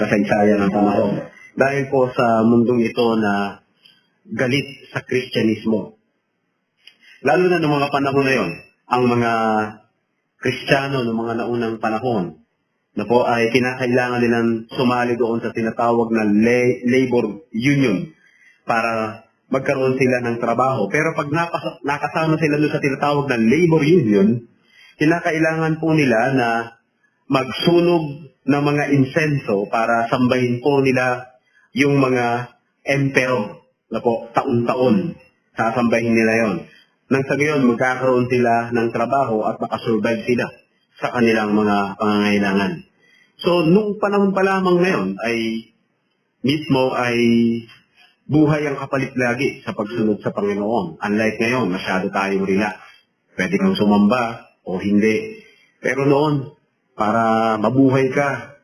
kasaysayan ng panahon. Dahil po sa mundong ito na galit sa Kristyanismo. Lalo na noong mga panahon na yon, ang mga Kristiyano noong mga naunang panahon na po ay kinakailangan nilang sumali doon sa tinatawag na labor union para magkaroon sila ng trabaho. Pero pag nakasama sila doon sa tinatawag na labor union, kinakailangan po nila na magsunog ng mga insenso para sambahin po nila yung mga emperor na po taon-taon. Sasambahin nila yon. Nang sa gayon, magkakaroon sila ng trabaho at makasurvive sila sa kanilang mga pangangailangan. So, nung panahon pa lamang ngayon ay mismo ay buhay ang kapalit lagi sa pagsunod sa Panginoon. Unlike ngayon, masyado tayong relax. Pwede kang sumamba o hindi. Pero noon, para mabuhay ka,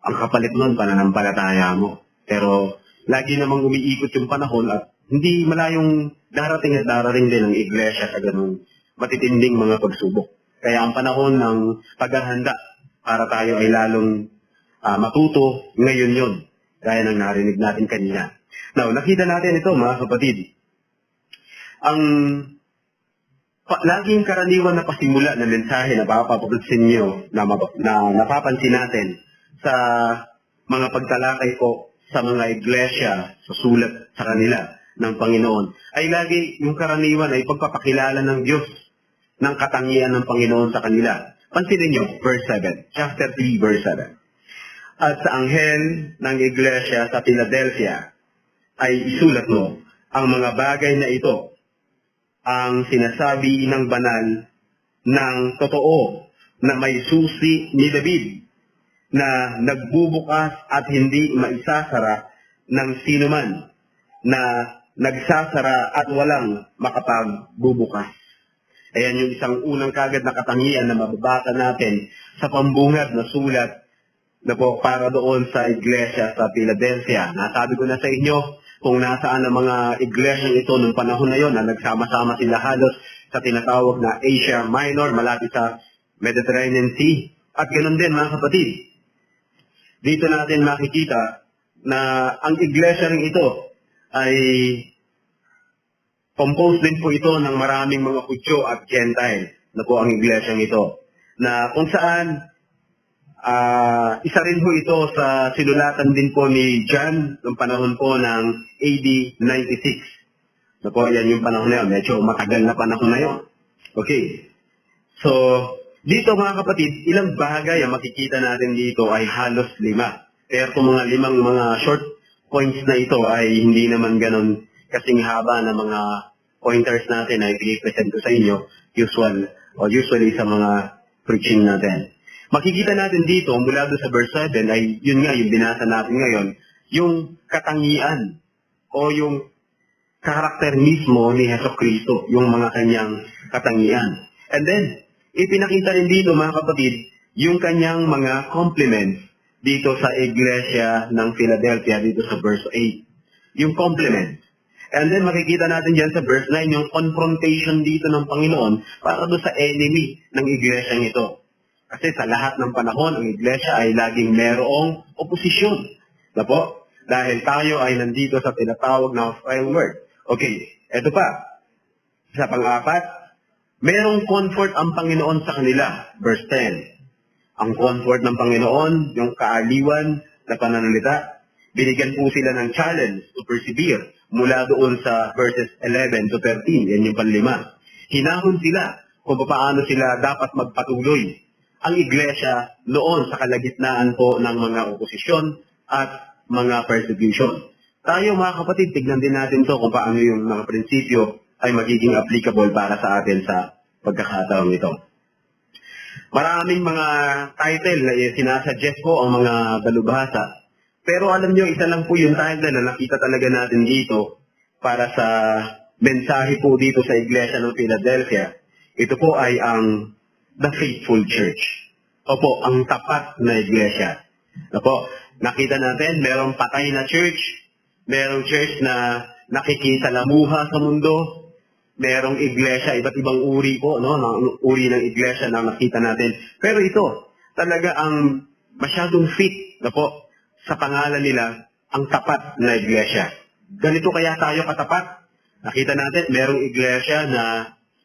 ang kapalit noon, pananampalataya mo. Pero lagi namang umiikot yung panahon at hindi malayong darating at darating din ang iglesia sa ganung matitinding mga pagsubok. Kaya ang panahon ng paghahanda para tayo ay lalong matuto ngayon yun. Gaya ng narinig natin kanina. Now, nakita natin ito mga kapatid. Ang laging karaniwan na pasimula na mensahe na papapansin nyo na napapansin natin sa mga pagtalakay ko sa mga iglesia, sa sulat sa kanila ng Panginoon, ay lagi yung karaniwan ay pagpapakilala ng Diyos ng katangian ng Panginoon sa kanila. Pansinin nyo, verse 7, chapter 3, verse 7. At sa anghel ng iglesia sa Philadelphia ay isulat mo ang mga bagay na ito, ang sinasabi ng banal ng totoo na may susi ni David na nagbubukas at hindi maisasara ng sinuman na nagsasara at walang makapagbubukas. Ayan yung isang unang kagad na katangian na mababasa natin sa pambungad na sulat na po para doon sa iglesia sa Philadelphia. Nasabi ko na sa inyo kung nasaan ang mga iglesia ito nung panahon na yon na nagsama-sama sila halos sa tinatawag na Asia Minor, malapit sa Mediterranean Sea. At ganoon din mga kapatid, dito natin makikita na ang iglesia rin ito ay composed din po ito ng maraming mga Hudyo at Gentile na po ang iglesyang ito. Na kung saan, isa rin po ito sa sinulatan din po ni John noong panahon po ng AD 96. Na po, yan yung panahon na yun. Medyo matagal na panahon na yun. Okay. So, dito mga kapatid, ilang bagay ang makikita natin dito ay halos 5. Pero kung mga 5 mga short points na ito ay hindi naman ganun kasing haba na mga pointers natin ay i-present ko sa inyo usually sa mga preaching natin. Makikita natin dito mula doon sa verse 7 ay yun nga yung binasa natin ngayon, yung katangian o yung karakter mismo ni Jesucristo, yung mga kanyang katangian. And then, ipinakita rin dito mga kapatid, yung kanyang mga compliments dito sa iglesia ng Philadelphia dito sa verse 8. Yung compliments. And then makikita natin dyan sa verse 9 yung confrontation dito ng Panginoon para doon sa enemy ng iglesia ito. Kasi sa lahat ng panahon, ang iglesia ay laging merong oposisyon. Na po? Dahil tayo ay nandito sa tinatawag na framework. Okay, eto pa. Sa pang-apat, merong comfort ang Panginoon sa kanila. Verse 10. Ang comfort ng Panginoon, yung kaaliwan na pananalita, binigyan po sila ng challenge to persevere mula doon sa verses 11 to 13. Yan yung panlima. Hinahon sila kung paano sila dapat magpatuloy. Ang iglesia noon sa kalagitnaan po ng mga oposisyon at mga persecution. Tayo mga kapatid, tignan din natin to kung paano yung mga prinsipyo ay magiging applicable para sa atin sa pagkakataon ito. Maraming mga title na sinasuggest ko ang mga dalubhasa. Pero alam nyo, isa lang po yung title na nakita talaga natin dito para sa mensahe po dito sa iglesia ng Philadelphia. Ito po ay ang The Faithful Church. Opo, ang tapat na iglesia. Opo, nakita natin, merong patay na church, merong church na nakikisalamuha sa mundo, merong iglesia, iba't ibang uri po, no, ng uri ng iglesia na nakita natin. Pero ito, talaga ang masyadong fit na po sa pangalan nila ang tapat na iglesia. Ganito kaya tayo katapat? Nakita natin, merong iglesia na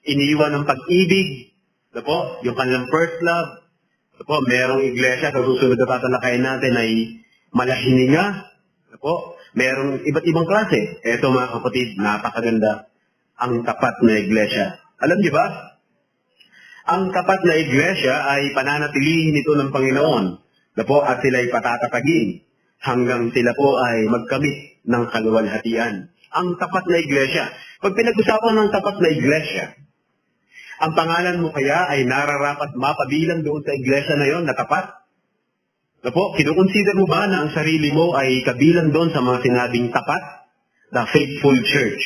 iniwan ng pag-ibig, na po, yung kanilang first love. Na po, merong iglesia sa susunod na tatalakayin natin ay malahininga. Na po, merong iba't ibang klase. Eto mga kapatid, napakaganda. Ang tapat na iglesia. Alam niyo ba? Ang tapat na iglesia ay pananatilihin ito ng Panginoon. Na po, at sila ay patatatagin hanggang sila po ay magkamit ng kaluwalhatian. Ang tapat na iglesia. Pag pinag-usapan ng tapat na iglesia, ang pangalan mo kaya ay nararapat mapabilang doon sa iglesia na yon na tapat? Na po, kinukonsider mo ba na ang sarili mo ay kabilang doon sa mga sinabing tapat? The faithful church.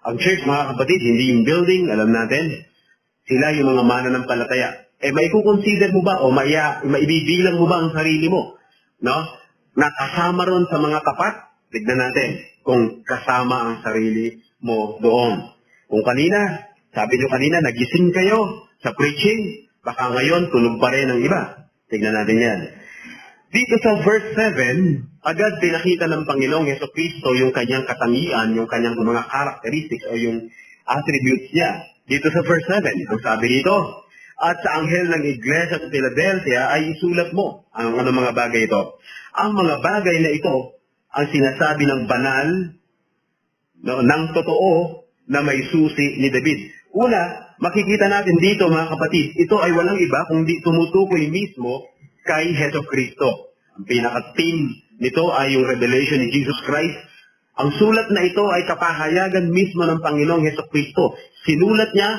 Ang church, mga kapatid, hindi yung building, alam natin. Sila yung mga mananampalataya. Maikukonsider mo ba o maibibilang mo ba ang sarili mo? No? Na kasama ron sa mga tapat? Tignan natin kung kasama ang sarili mo doon. Kung kanina, sabi nyo kanina, nagising kayo sa preaching, baka ngayon tulog pa rin ang iba. Tignan natin yan. Dito sa verse 7, agad pinakita ng Panginoong Jesucristo yung kanyang katangian, yung kanyang mga characteristics o yung attributes niya. Dito sa verse 7, ang sabi dito, at sa anghel ng iglesia sa Philadelphia ay isulat mo ang mga bagay ito. Ang mga bagay na ito ang sinasabi ng banal, ng totoo na may susi ni David. Una, makikita natin dito mga kapatid, ito ay walang iba kundi tumutukoy mismo kay Jesucristo. Ang pinaka-theme nito ay yung revelation ni Jesus Christ. Ang sulat na ito ay kapahayagan mismo ng Panginoong Jesucristo. Sinulat niya,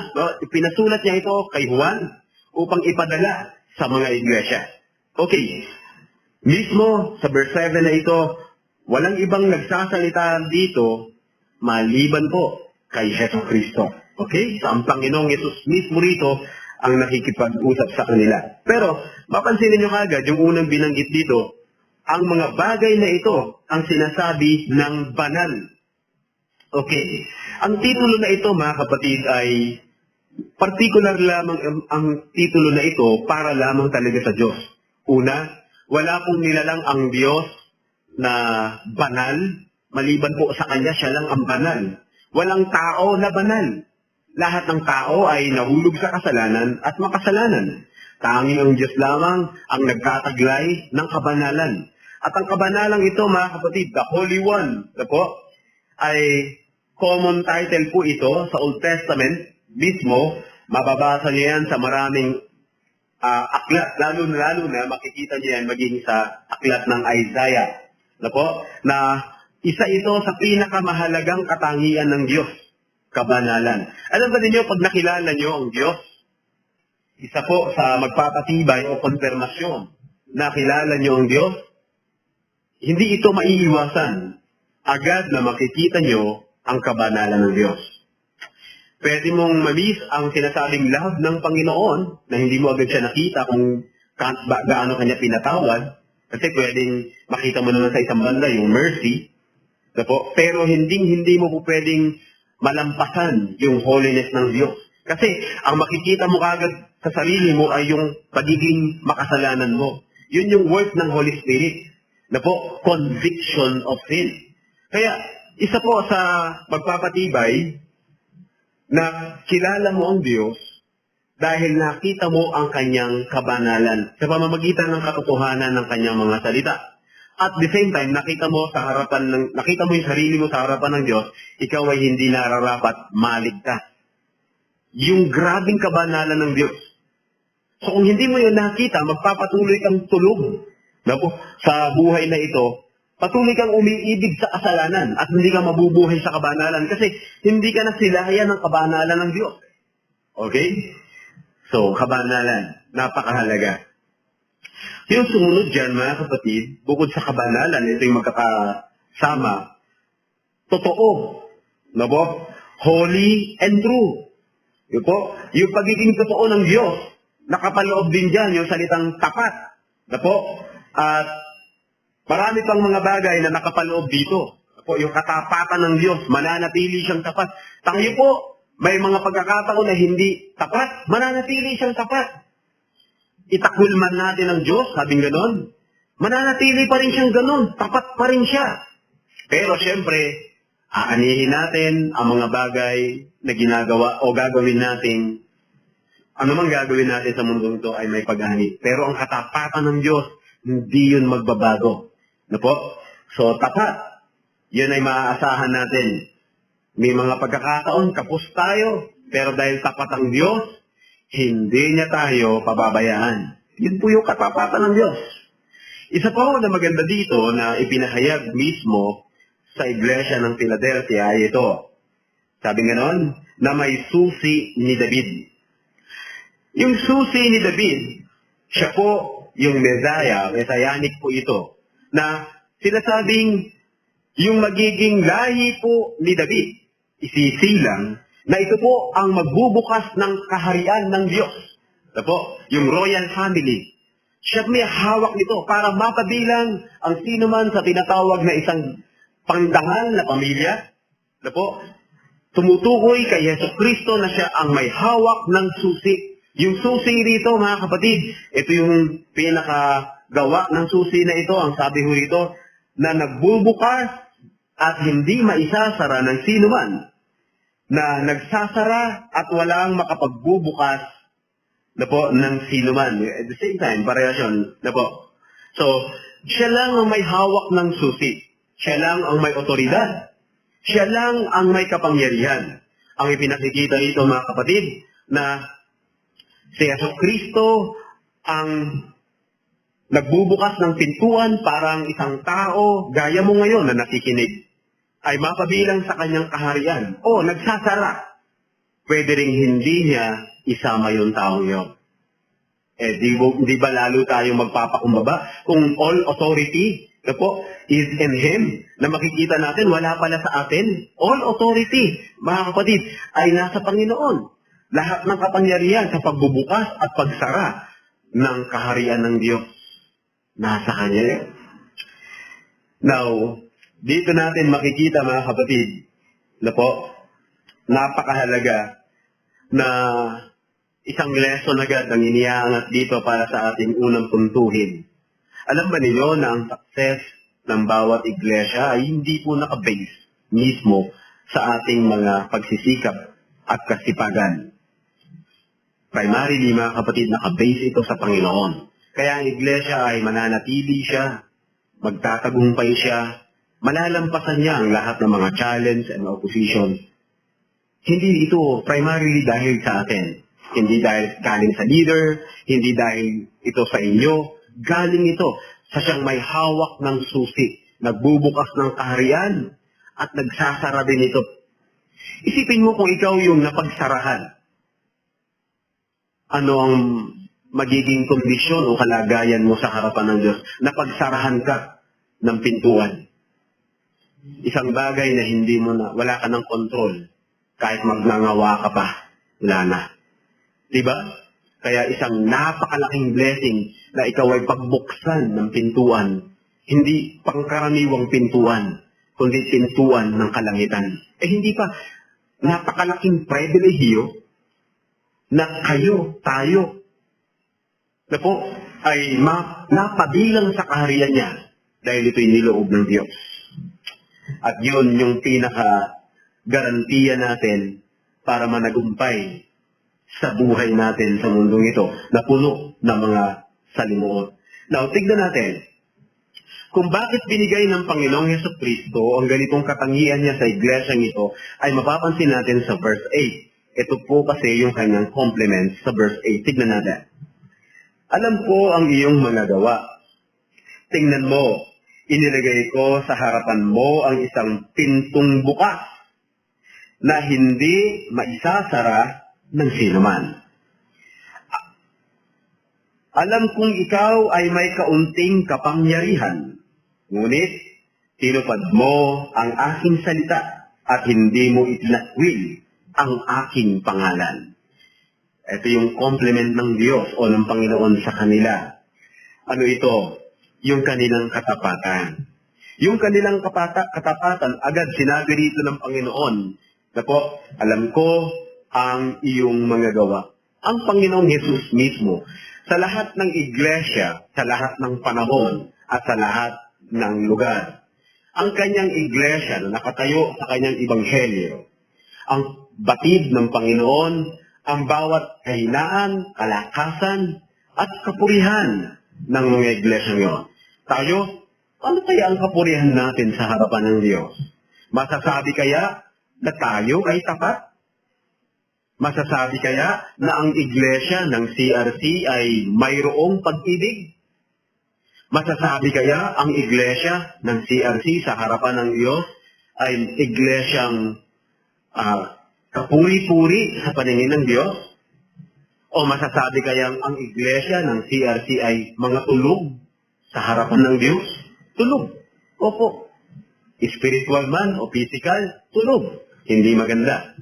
pinasulat niya ito kay Juan upang ipadala sa mga iglesia. Okay, mismo sa verse 7 na ito, walang ibang nagsasalita dito maliban po kay Jesucristo. Okay? So, ang Panginoong Yesus mismo rito ang nakikipag-usap sa kanila. Pero, mapansinin nyo kagad, yung unang binanggit dito, ang mga bagay na ito ang sinasabi ng banal. Okay. Ang titulo na ito, mga kapatid, ay particular lamang ang titulo na ito para lamang talaga sa Diyos. Una, wala pong nilalang ang Diyos na banal, maliban po sa Kanya, siya lang ang banal. Walang tao na banal. Lahat ng tao ay nahulog sa kasalanan at makasalanan. Tanging ang Diyos lamang ang nagtataglay ng kabanalan. At ang kabanalang ito, mga kapatid, the Holy One, po, ay common title po ito sa Old Testament mismo. Mababasa niyo yan sa maraming aklat, lalo na makikita niyo yan maging sa aklat ng Isaiah. Na isa ito sa pinakamahalagang katangian ng Diyos, kabanalan. Alam ba ninyo, pag nakilala niyo ang Diyos, isa po sa magpapatibay o konfirmasyon na kilala niyo ang Diyos, hindi ito maiiwasan. Agad na makikita niyo ang kabanalan ng Diyos. Pwede mong ma-miss ang sinasabing love ng Panginoon na hindi mo agad siya nakita kung gaano kanya pinatawad. Kasi pwedeng makita mo naman sa isang banda yung mercy. Pero hindi mo po pwedeng malampasan yung holiness ng Diyos. Kasi ang makikita mo kagad sa sarili mo ay yung pagiging makasalanan mo. Yun yung work ng Holy Spirit. Conviction of sin. Kaya, isa po sa magpapatibay na kilala mo ang Diyos dahil nakita mo ang kanyang kabanalan sa pamamagitan ng katotohanan ng kanyang mga salita. At the same time, nakita mo yung sarili mo sa harapan ng Diyos, ikaw ay hindi nararapat maligtas. Yung grabing kabanalan ng Diyos. So kung hindi mo yun nakita, magpapatuloy kang tulog sa buhay na ito, patuloy kang umiibig sa kasalanan at hindi ka mabubuhay sa kabanalan kasi hindi ka nasilayan ng kabanalan ng Diyos. Okay? So, kabanalan, napakahalaga. Yung sumunod dyan, mga kapatid, bukod sa kabanalan, ito yung magkakasama, totoo, holy and true. Yung pagiging totoo ng Diyos, nakapaloob din dyan yung salitang tapat. At marami pang mga bagay na nakapaloob dito. Yung katapatan ng Diyos, mananatili siyang tapat. Tayo po, may mga pagkakataon na hindi tapat, mananatili siyang tapat. Itakul man natin ang Diyos, sabing ganon. Mananatili pa rin siyang ganun. Tapat pa rin siya. Pero syempre, aanihin natin ang mga bagay na ginagawa o gagawin natin. Ano man gagawin natin sa mundong ito ay may pag-ani. Pero ang katapatan ng Diyos, hindi yun magbabago. Ano po? So, tapat. Yun ay maaasahan natin. May mga pagkakataon, kapos tayo. Pero dahil tapat ang Diyos, hindi niya tayo pababayaan. Yun po yung katapatan ng Diyos. Isa pa na maganda dito na ipinahayag mismo sa iglesia ng Philadelphia ay ito. Sabi nga nun, na may susi ni David. Yung susi ni David, siya po yung Messianic po ito, na sinasabing yung magiging lahi po ni David, isisilang, na ito po ang magbubukas ng kaharian ng Diyos. Ito po, yung royal family. Siya may hawak nito para mapabilang ang sino man sa tinatawag na isang pangdangal na pamilya. Ito po, tumutukoy kay Yesu Kristo na siya ang may hawak ng susi. Yung susi rito, mga kapatid, ito yung pinakagawa ng susi na ito, ang sabi ho rito, na nagbubukas at hindi maisasara ng sino man, na nagsasara at walang makapagbubukas na po ng sino man. At the same time, variation na po. So, siya lang ang may hawak ng susi. Siya lang ang may otoridad. Siya lang ang may kapangyarihan. Ang ipinakikita rito, mga kapatid, na si Yesu Kristo ang nagbubukas ng pintuan parang isang tao, gaya mo ngayon na nakikinig, ay mapabilang sa kanyang kaharian. O, nagsasara. Pwede ring hindi niya isama yung taong yun. Di ba lalo tayo magpapakumbaba kung all authority na po is in Him, na makikita natin wala pala sa atin. All authority, mga kapatid, ay nasa Panginoon. Lahat ng kapangyarihan sa pagbubukas at pagsara ng kaharian ng Diyos nasa Kanya. Now, dito natin makikita, mga kapatid, na po, napakahalaga na isang lesson agad ang iniangat dito para sa ating unang puntuhin. Alam ba ninyo na ang success ng bawat iglesia ay hindi po nakabase mismo sa ating mga pagsisikap at kasipagan? Primarily, mga kapatid, nakabase ito sa Panginoon. Kaya ang iglesia ay mananatili siya, magtatagumpay siya, malalampasan niya ang lahat ng mga challenge and opposition. Hindi ito primarily dahil sa atin. Hindi dahil galing sa leader, hindi dahil ito sa inyo. Galing ito sa siyang may hawak ng susi, nagbubukas ng kaharian, at nagsasara din ito. Isipin mo kung ikaw yung napagsarahan. Ano ang magiging kondisyon o kalagayan mo sa harapan ng Diyos? Napagsarahan ka ng pintuan. Isang bagay na hindi mo na, wala ka ng kontrol. Kahit magnangawa ka pa, wala na. Diba? Kaya isang napakalaking blessing na ikaw ay pagbuksan ng pintuan. Hindi pangkaraniwang pintuan, kundi pintuan ng kalangitan. Hindi pa, napakalaking pribilehiyo na kayo, tayo, na po, ay napabilang sa kaharian niya dahil ito'y niloob ng Diyos. At yun yung pinaka-garantiya natin para managumpay sa buhay natin sa mundong ito na puno ng mga salimuot. Now, tignan natin kung bakit binigay ng Panginoong Jesucristo ang ganitong katangian niya sa iglesyang ito ay mapapansin natin sa verse 8. Ito po kasi yung kanyang complement sa verse 8. Tignan natin. Alam ko ang iyong mga gawa. Tingnan mo, inilagay ko sa harapan mo ang isang pintong bukas na hindi maisasara ng sinuman. Alam kong ikaw ay may kaunting kapangyarihan, ngunit tinupad mo ang aking salita at hindi mo itinakwil ang aking pangalan. Ito yung compliment ng Diyos o ng Panginoon sa kanila. Ano ito? Yung kanilang katapatan. Yung kanilang katapatan, agad sinabi rito ng Panginoon, na po, alam ko ang iyong mga gawa. Ang Panginoong Jesus mismo, sa lahat ng iglesia, sa lahat ng panahon, at sa lahat ng lugar. Ang kanyang iglesia na nakatayo sa kanyang ibanghelyo, ang batid ng Panginoon, ang bawat kahinaan, kalakasan, at kapurihan ng mga iglesia ngayon. Tayo, ano kaya ang kapurihan natin sa harapan ng Diyos? Masasabi kaya na tayo ay tapat? Masasabi kaya na ang iglesia ng CRC ay mayroong pag-ibig? Masasabi kaya ang iglesia ng CRC sa harapan ng Diyos ay iglesyang kapuri-puri sa paningin ng Diyos? O masasabi kaya ang iglesia ng CRC ay mga tulog sa harapan ng Diyos? Tulog. Opo. Spiritual man o physical, tulog. Hindi maganda.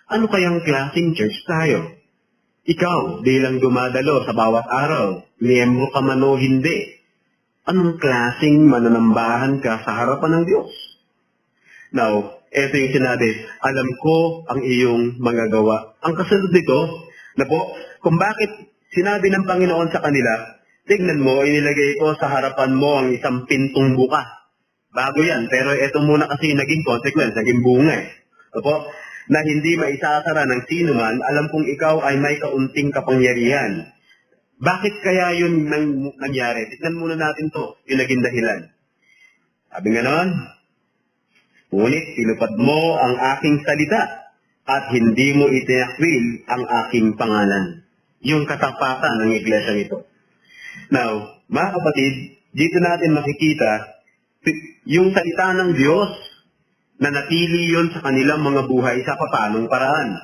Ano kayang klaseng church tayo? Ikaw, bilang dumadalo sa bawat araw, miyembro ka man o hindi, anong klaseng mananambahan ka sa harapan ng Diyos? Now, ito yung sinabi, alam ko ang iyong mga gawa. Ang kasunod nito, na po, kung bakit sinabi ng Panginoon sa kanila, tignan mo, inilagay ko sa harapan mo ang isang pintong buka. Bago yan, pero ito muna kasi naging consequence, naging bunga eh. Opo, na hindi maisasara ng sino man, alam kong ikaw ay may kaunting kapangyarihan. Bakit kaya yun nangyari? Tignan muna natin to, yung naging dahilan. Sabi nga naman, ngunit tinupad mo ang aking salita at hindi mo itinakwil ang aking pangalan. Yung katapatan ng iglesia nito. Now, mga kapatid, dito natin makikita yung salita ng Diyos na natili yon sa kanilang mga buhay sa papanong paraan.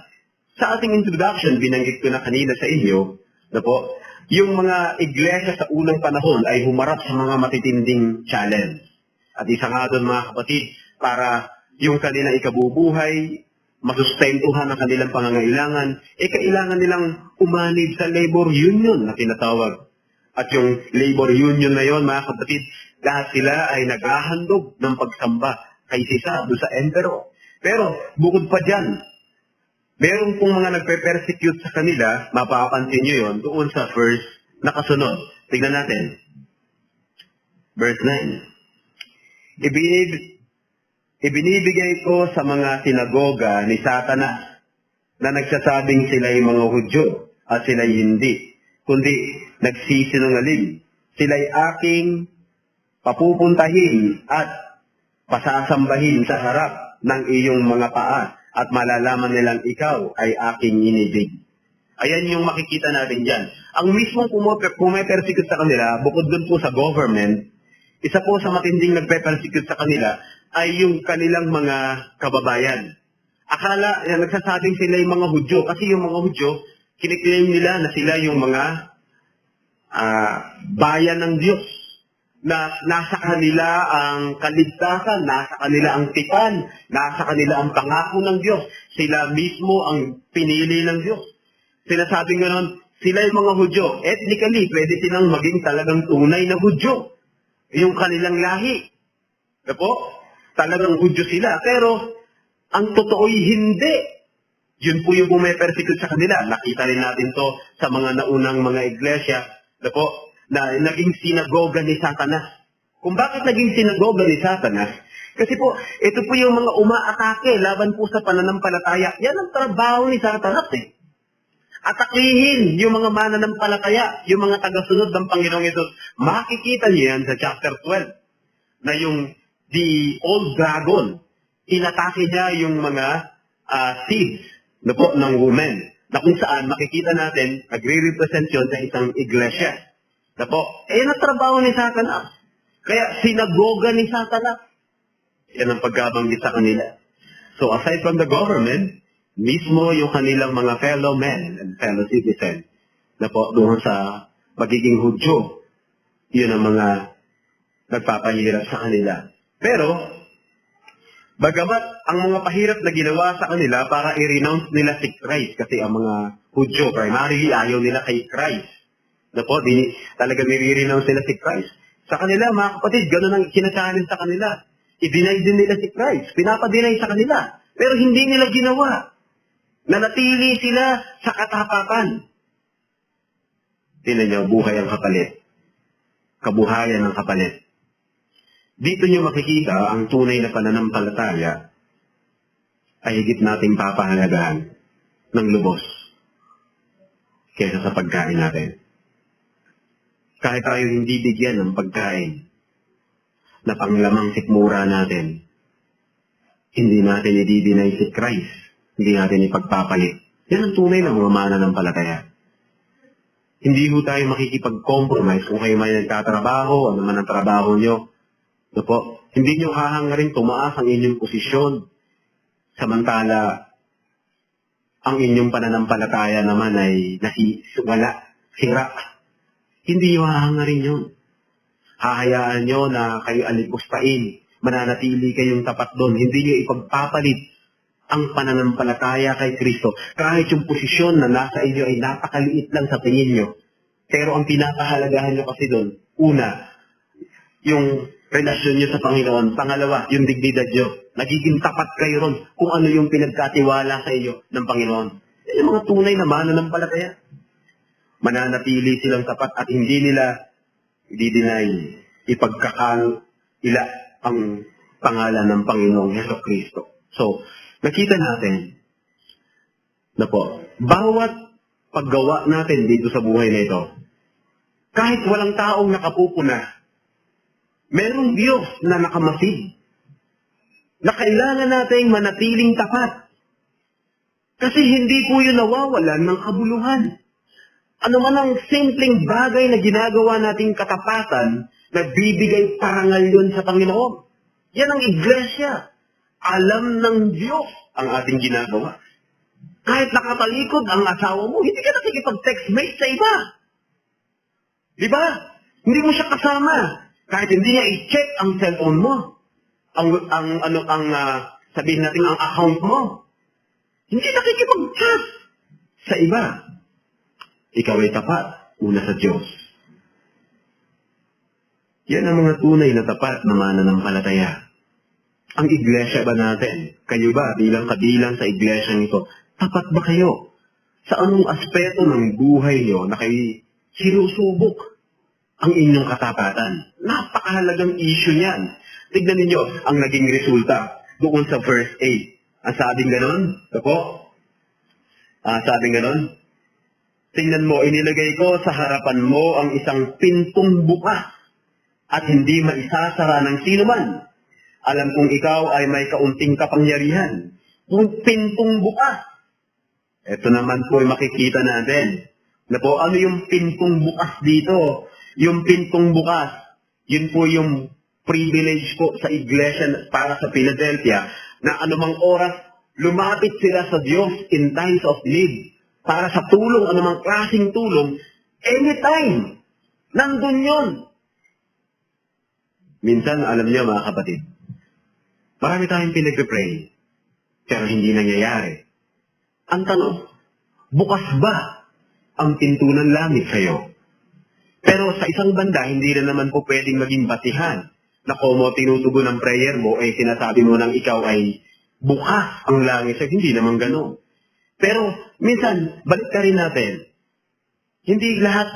Sa ating introduction, binanggit ko na kanina sa inyo, na po, yung mga iglesia sa unang panahon ay humarap sa mga matitinding challenge. At isa nga doon mga kapatid, para yung kanilang ikabubuhay, masustentuhan ang kanilang pangangailangan, kailangan nilang umanib sa labor union na tinatawag. At yung labor union na yon, mga kapatid, lahat sila ay naghahandog ng pagsamba kay Caesar, doon sa emperor. Pero bukod pa dyan, meron pong mga nagpe-persecute sa kanila, mapapansin nyo yon doon sa verse na kasunod. Tignan natin. Verse 9. Ibinibigay ko sa mga sinagoga ni Satanas na nagsasabing sila'y mga Hudyo at sila'y hindi, kundi nagsisinungaling. Sila'y aking papupuntahin at pasasambahin sa harap ng iyong mga paa at malalaman nilang ikaw ay aking inibig. Ayan yung makikita natin dyan. Ang mismong pumepersecute sa kanila, bukod dun po sa government, isa po sa matinding nagpe-persecute sa kanila ay yung kanilang mga kababayan. Akala, nagsasabing sila yung mga Hudyo kasi yung mga Hudyo, kiniklaim nila na sila yung mga bayan ng Diyos. Na nasa kanila ang kaligtasan, nasa kanila ang tipan, nasa kanila ang pangako ng Diyos. Sila mismo ang pinili ng Diyos. Sinasabing gano'n, sila yung mga Hudyo. Ethnically, pwede silang maging talagang tunay na Hudyo. Yung kanilang lahi. Diba? Talagang Hudyo sila. Pero, ang totoo'y hindi. Yun po yung pumepersecute sa kanila. Nakita rin natin to sa mga naunang mga iglesia. Diba? Na naging sinagoga ni Satanas. Kung bakit naging sinagoga ni Satanas? Kasi po, ito po yung mga umaatake laban po sa pananampalataya. Yan ang trabaho ni Satanas eh. Atakihin yung mga mananampalataya, yung mga tagasunod ng Panginoong Yesus. Makikita niyo yan sa chapter 12. Na yung the old dragon, inatake niya yung mga seeds na po, ng women. Na kung saan makikita natin, nagre-represent yun sa isang iglesia. Na po, ang trabaho ni Satanas. Kaya sinagoga ni Satanas. Yan ang pagkabanggit sa kanila. So aside from the government, mismo yung kanilang mga fellow men and fellow citizens na po doon sa pagiging Hudyo, yun ang mga nagpapahirap sa kanila. Pero, bagamat ang mga pahirap na ginawa sa kanila para i-renounce nila si Christ, kasi ang mga Hudyo, primarily ayaw nila kay Christ. Na po, talaga nire-renounce nila si Christ. Sa kanila, mga kapatid, gano'n ang kinachallenge sa kanila. I-deny din nila si Christ. Pinapa-deny sa kanila. Pero hindi nila ginawa. Nanatili sila sa katapatan. Tingnan niyo, buhay ang kapalit. kabuhayan ng kapalit. Dito nyo makikita ang tunay na pananampalataya ay higit nating papahalagahan ng lubos kaysa sa pagkain natin. Kahit tayo hindi bigyan ng pagkain na panglamang sikmura natin, hindi natin i-deny si Christ, hindi natin ipagpapalit. Yan ang tunay na mga mananampalataya. Hindi ho tayo makikipag-compromise kung kayo may nagtatrabaho, ano man ang trabaho nyo. Hindi nyo hahangarin tumaas ang inyong posisyon. Samantala, ang inyong pananampalataya naman ay wala, sira. Hindi nyo hahangarin yun. Hahayaan nyo na kayo alipustahin. Mananatili kayong tapat doon. Hindi nyo ipagpapalit ang pananampalataya kay Kristo. Kahit yung posisyon na nasa inyo ay napakaliit lang sa tingin nyo. Pero ang pinapahalagahan nyo kasi doon, una, yung relasyon nyo sa Panginoon. Pangalawa, yung dignidad nyo. Nagiging tapat kayo ron kung ano yung pinagkatiwala sa iyo ng Panginoon. Yan yung mga tunay na mananampalataya. Mananatili silang tapat at hindi nila i-deny, ipagkakaila ang pangalan ng Panginoong Jesucristo. So, nakita natin na bawat paggawa natin dito sa buhay na ito, kahit walang taong nakapupuna, merong Diyos na nakamasid, na kailangan nating manatiling tapat. Kasi hindi po yun nawawalan ng kabuluhan. Ano man ang simpleng bagay na ginagawa nating katapatan, nagbibigay parangal yun sa Panginoon. Yan ang iglesia. Alam ng Diyos ang ating ginagawa. Kahit nakatalikod ang asawa mo, hindi ka nakikipag-textmate sa iba. Di ba? Hindi mo siya kasama. Kahit hindi niya i-check ang cellphone mo. Sabihin natin ang account mo. Hindi nakikipag-chat sa iba. Ikaw ay tapat, una sa Diyos. Yan ang mga tunay na tapat na mananampalataya. Ang iglesia ba natin? Kayo ba bilang kabilang sa iglesia nito? Tapat ba kayo? Sa anong aspeto ng buhay niyo na kayo sinusubok ang inyong katapatan? Napakahalagang issue niyan. Tignan ninyo ang naging resulta doon sa verse 8. Ang sabing ganon? Sabing ganon? Tingnan mo, inilagay ko sa harapan mo ang isang pintong bukas at hindi maisasara ng sino man. Alam kong ikaw ay may kaunting kapangyarihan. Kung pintong bukas. Ito naman po ay makikita natin. Ano yung pintong bukas dito? Yung pintong bukas, yun po yung privilege po sa iglesia para sa Philadelphia na anumang oras lumapit sila sa Diyos in times of need. Para sa tulong, anumang klaseng tulong, anytime, nandun yun. Minsan, alam niyo mga kapatid, marami tayong pinag-pray, pero hindi nangyayari. Ang tanong, bukas ba ang pinto ng langit sa'yo? Pero sa isang banda, hindi na naman po pwedeng maging batihan na kung mo tinutugon ng prayer mo, sinasabi mo nang ikaw ay bukas ang langit sa'yo. Hindi naman gano'n. Pero minsan, balik ka rin natin. Hindi lahat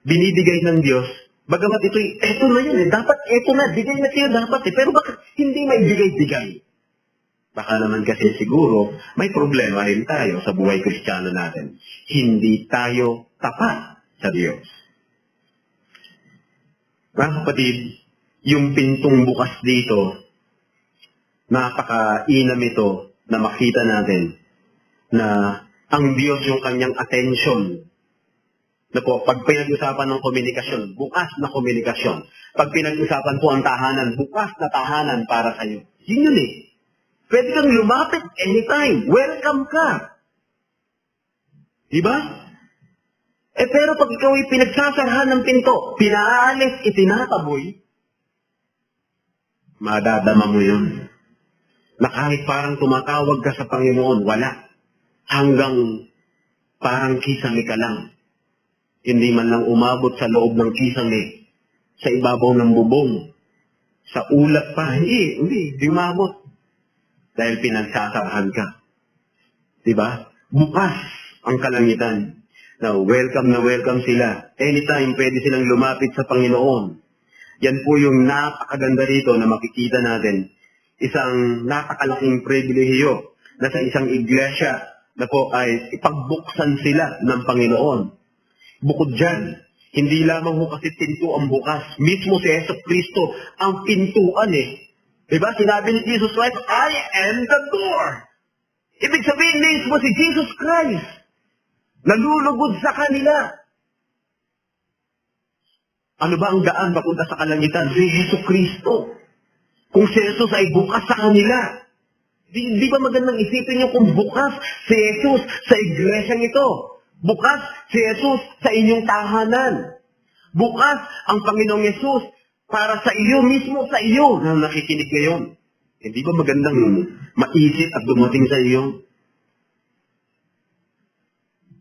binibigay ng Diyos. Bagamat eto na yun dapat eto na, bigay na sa'yo dapat Pero bakit hindi may bigay-bigay? Baka naman kasi siguro, may problema rin tayo sa buhay Kristiyano natin. Hindi tayo tapat sa Diyos. Mga kapatid, yung pintong bukas dito, napaka-inam ito na makita natin na ang Diyos yung kanyang attention. Pag pinag-usapan ng komunikasyon, bukas na komunikasyon. Pag pinag-usapan po ang tahanan, bukas na tahanan para sa'yo. Yun yun Pwede kang lumapit anytime. Welcome ka. Diba? Pero pag ikaw ay pinagsasarahan ng pinto, pinaalis, itinataboy, madadama mo yun. Na kahit parang tumatawag ka sa Panginoon, wala. Hanggang parang kisame ka lang. Hindi man lang umabot sa loob ng kisame, sa ibabaw ng bubong, sa ulat pa. Hindi umabot. Dahil pinagsasarahan ka. Diba? Bukas ang kalangitan. Na welcome sila. Anytime pwede silang lumapit sa Panginoon. Yan po yung napakaganda rito na makikita natin. Isang napakalaking pribilehiyo na sa isang iglesia na po ay ipagbuksan sila ng Panginoon. Bukod dyan, hindi lamang ho kasi pinto ang bukas. Mismo si Yesu Kristo ang pintuan eh. Diba? Sinabi ni Jesus Christ, I am the door. Ibig sabihin mismo si Jesus Christ. Nalulugod sa kanila. Ano ba ang daan papunta sa kalangitan? Si Yesu Kristo. Kung si Jesus ay bukas sa kanila, di ba magandang isipin niyo kung bukas si Jesus sa iglesyang ito? Bukas si Jesus sa inyong tahanan. Bukas ang Panginoong Jesus para sa iyo mismo, sa iyo na nakikinig ngayon. Hindi ba magandang maisip at dumating sa iyo?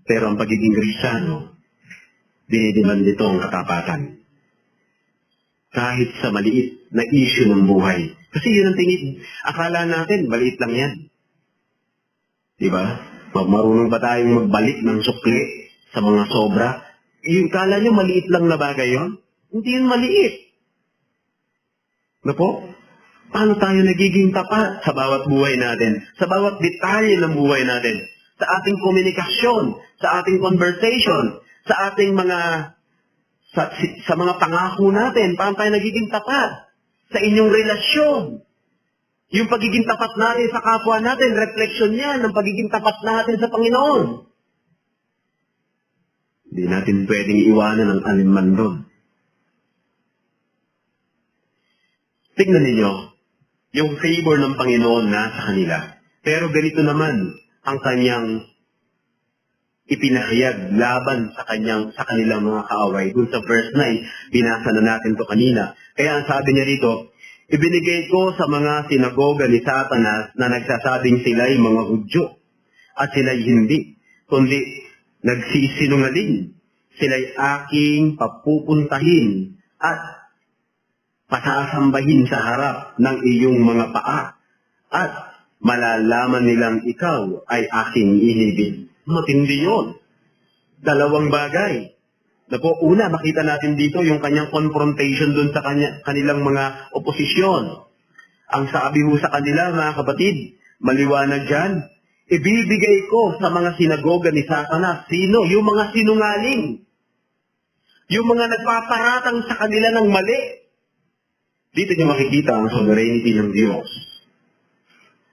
Pero ang pagiging Kristiyano, dinidiman dito ang katapatan. Kahit sa maliit na issue ng buhay. Kasi yun ang akala natin, maliit lang yan. Diba? Marunong ba tayong magbalik ng sukli sa mga sobra? Yung kala nyo maliit lang na bagay yun? Hindi yun maliit. Napo? Paano tayo nagiging tapat sa bawat buhay natin? Sa bawat detalye ng buhay natin? Sa ating komunikasyon, sa ating conversation, sa ating mga sa mga pangako natin, paano tayo nagiging tapat sa inyong relasyon. Yung pagiging tapat natin sa kapwa natin, refleksyon yan ng pagiging tapat natin sa Panginoon. Hindi natin pwedeng iwanan ang alinman doon. Tingnan ninyo, yung favor ng Panginoon nasa kanila. Pero ganito naman ang kanyang ipinahayag laban sa kanilang mga kaaway. Dun sa verse 9, binasa na natin to kanina. Kaya ang sabi niya dito, ibinigay ko sa mga sinagoga ni Satanas na nagsasabing sila'y mga Hudyo at sila'y hindi, kundi nagsisinungaling. Sila'y aking papupuntahin at pasasambahin sa harap ng iyong mga paa at malalaman nilang ikaw ay aking inibig. Matindi yun. Dalawang bagay. Una, makita natin dito yung kanyang confrontation dun sa kanilang mga oposisyon. Ang sabi ho sa kanila, mga kapatid, maliwanag dyan, ibibigay ko sa mga sinagoga ni Satanas. Sino? Yung mga sinungaling. Yung mga nagpaparatang sa kanila ng mali. Dito niyo makikita ang sovereignty ng Diyos.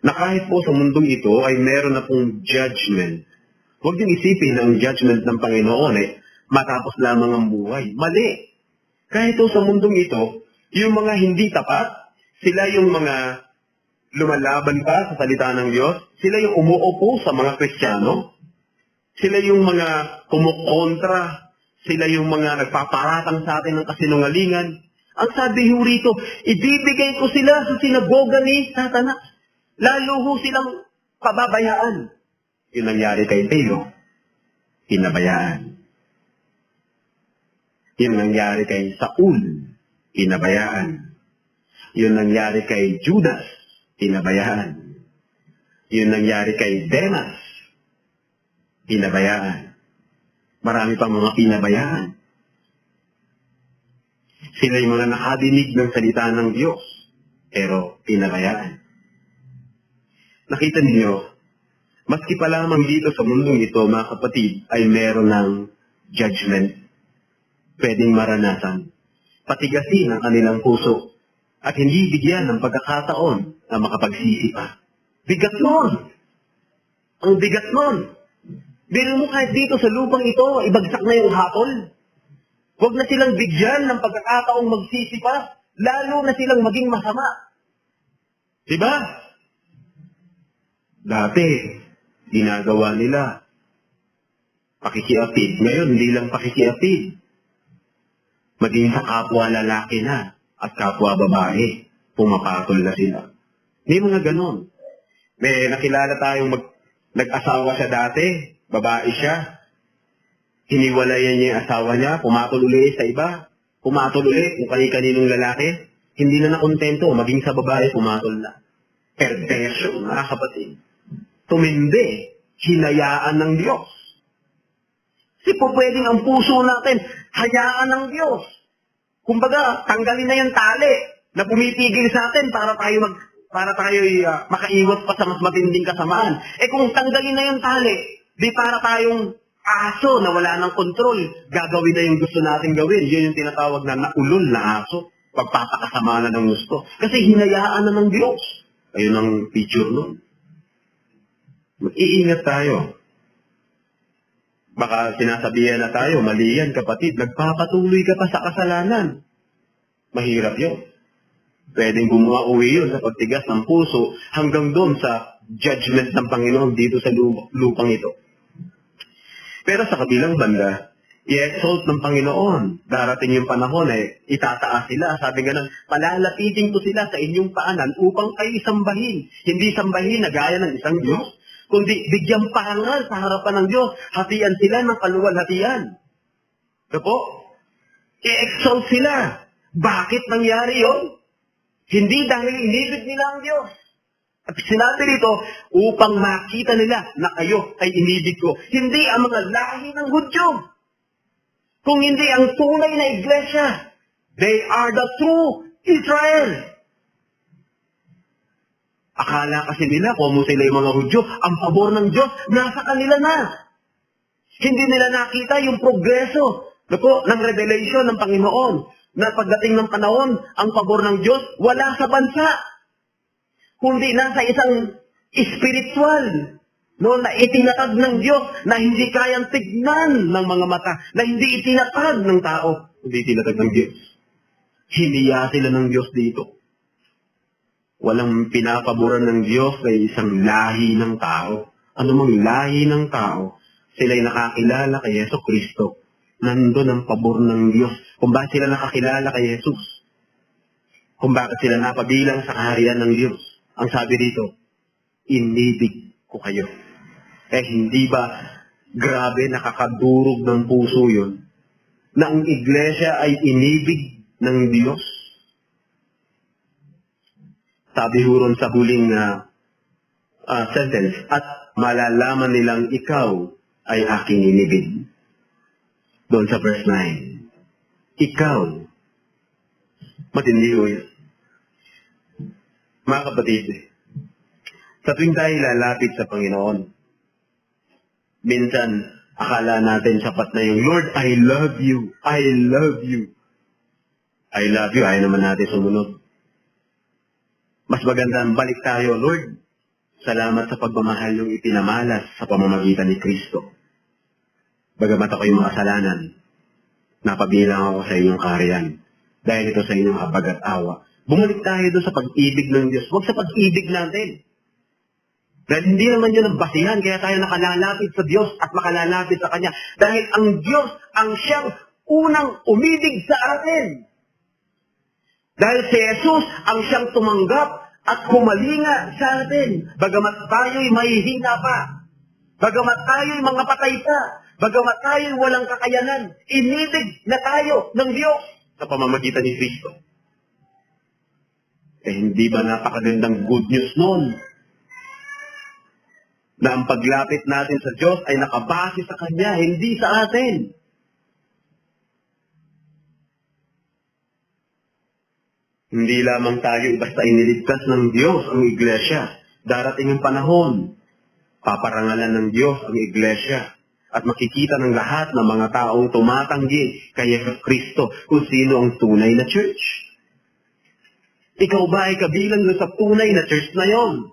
Na kahit po sa mundong ito ay meron na pong judgment. Huwag niyong isipin ang judgment ng Panginoon matapos lamang ang buhay. Mali. Kahit sa mundong ito, yung mga hindi tapat, sila yung mga lumalaban pa sa salita ng Diyos, sila yung umuupo sa mga Kristiyano, sila yung mga kumukontra, sila yung mga nagpaparatang sa atin ng kasinungalingan. Ang sabi ho rito, ibibigay ko sila sa sinagoga ni Satanas. Lalo ho silang pababayaan. Yung nangyari kay Teo, pinabayaan. Yung nangyari kay Saul, pinabayaan. Yung nangyari kay Judas, pinabayaan. Yung nangyari kay Demas, pinabayaan. Marami pang mga pinabayaan. Sila yung mga nakadinig ng salita ng Diyos, pero pinabayaan. Nakita niyo, maski pa lamang dito sa mundong ito, mga kapatid, ay meron ng judgment. Pwedeng maranasan. Patigasin ang kanilang puso at hindi bigyan ng pagkakataon na makapagsisi pa. Bigat nun! Ang bigat nun! Biro mo kahit dito sa lupang ito, ibagsak na yung hatol. Huwag na silang bigyan ng pagkakataong magsisi pa, lalo na silang maging masama. Diba? Dati, ginagawa nila pakikiapid. Ngayon, hindi lang pakikiapid. Maging sa kapwa lalaki na at kapwa babae, pumapatol na sila. May mga ganon. May nakilala tayong nag-asawa siya dati, babae siya. Hiniwalayan niya yung asawa niya, pumatol ulit sa iba. Pumatol ulit kung kani-kaninong lalaki. Hindi na nakontento, maging sa babae, pumatol na. Perversion, mga kapatid. Tumindi, hinayaan ng Diyos. Kasi po pwedeng ang puso natin, hayaan ng Diyos. Kumbaga, tanggalin na yung tali na pumipigil sa atin para tayo makaiwas pa sa mas matinding kasamaan. Kung tanggalin na yung tali, di para tayong aso na wala ng kontrol, gagawin na yung gusto natin gawin. Yun yung tinatawag na naulol na aso, pagpapakasama na ng gusto. Kasi hinayaan na ng Diyos. Ayun ang picture nun. Mag-iingat tayo. Baka sinasabihan na tayo, mali yan kapatid, nagpapatuloy ka pa sa kasalanan. Mahirap yun. Pwedeng bumauwi yun sa pagtigas ng puso hanggang doon sa judgment ng Panginoon dito sa lupang ito. Pero sa kabilang banda, i-exalt ng Panginoon. Darating yung panahon itataas sila. Sabi nga palalapitin ko sila sa inyong paanan upang kayo sambahin. Hindi sambahin na gaya ng isang Diyos, kundi bigyang parangal sa harapan ng Diyos. Hatian sila ng kaluwalhatian. Ito po, i-exalt sila. Bakit nangyari yun? Hindi dahil inibig nila ang Diyos. At sinabi rito, upang makita nila na kayo ay inibig ko. Hindi ang mga lahi ng Hudyo. Kung hindi ang tunay na iglesia, they are the true Israel. Akala kasi nila kung sila yung mga Hudyo, ang pabor ng Diyos, nasa kanila na. Hindi nila nakita yung progreso ng revelation ng Panginoon. Na pagdating ng panahon, ang pabor ng Diyos, wala sa bansa. Kundi nasa isang spiritual, na itinatag ng Diyos, na hindi kayang tignan ng mga mata, na hindi itinatag ng tao, hindi itinatag ng Diyos. Hiniya sila ng Diyos dito. Walang pinapaboran ng Diyos kay isang lahi ng tao. Ano mang lahi ng tao, sila'y nakakilala kay Yeso Kristo. Nandun ang pabor ng Diyos. Kung bakit sila nakakilala kay Jesus. Kung bakit sila napabilang sa kaharian ng Diyos. Ang sabi dito, inibig ko kayo. Hindi ba grabe nakakadurog ng puso yun? Na ang iglesia ay inibig ng Diyos? Sabi huron sa huling sentence, at malalaman nilang ikaw ay aking inibig. Doon sa verse 9. Ikaw. Matindi ho yun. Mga kapatid, sa tuwing tayo lalapit sa Panginoon, minsan, akala natin sapat na yung, Lord, I love you. I love you. I love you. Ayaw naman natin sumunod. Mas maganda, balik tayo, Lord. Salamat sa pagmamahal yung ipinamalas sa pamamagitan ni Kristo. Bagamat ako'y makasalanan, napabilang ako sa inyong kaharian. Dahil ito sa inyong habag at awa. Bumalik tayo doon sa pag-ibig ng Diyos. Huwag sa pag-ibig natin. Dahil hindi naman yun ang basihan, kaya tayo nakalalapit sa Diyos at makalalapit sa Kanya. Dahil ang Diyos ang siyang unang umibig sa atin. Dahil si Jesus ang siyang tumanggap at humalinga sa atin. Bagamat tayo'y mahihina pa. Bagamat tayo'y mga patay pa. Bagamat tayo'y walang kakayanan, inibig na tayo ng Diyos sa pamamagitan ni Kristo. Hindi ba napakagandang good news noon? Na ang paglapit natin sa Diyos ay nakabase sa Kanya, hindi sa atin. Hindi lamang tayo basta iniligtas ng Diyos ang iglesia. Darating ang panahon, paparangalan ng Diyos ang iglesia. At makikita ng lahat ng mga taong tumatanggi kay Kristo kung sino ang tunay na church. Ikaw ba ay kabilang doon sa tunay na church na yon?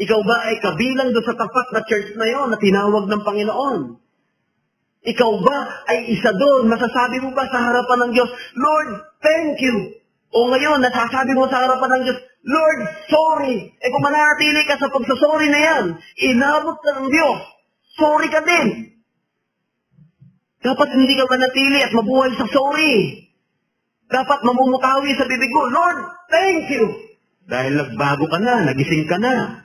Ikaw ba ay kabilang doon sa tapat na church na yon na tinawag ng Panginoon? Ikaw ba ay isa doon? Masasabi mo ba sa harapan ng Diyos, Lord, thank you. O ngayon, nasasabi mo sa harapan ng Diyos, Lord, sorry. Kung manatili ka sa pagsasorry na yan, inabot ka ng Diyos. Sorry ka din. Dapat hindi ka manatili at mabuhay sa sorry. Dapat mamumutawi sa bibig mo, Lord, thank you. Dahil nagbago ka na, nagising ka na.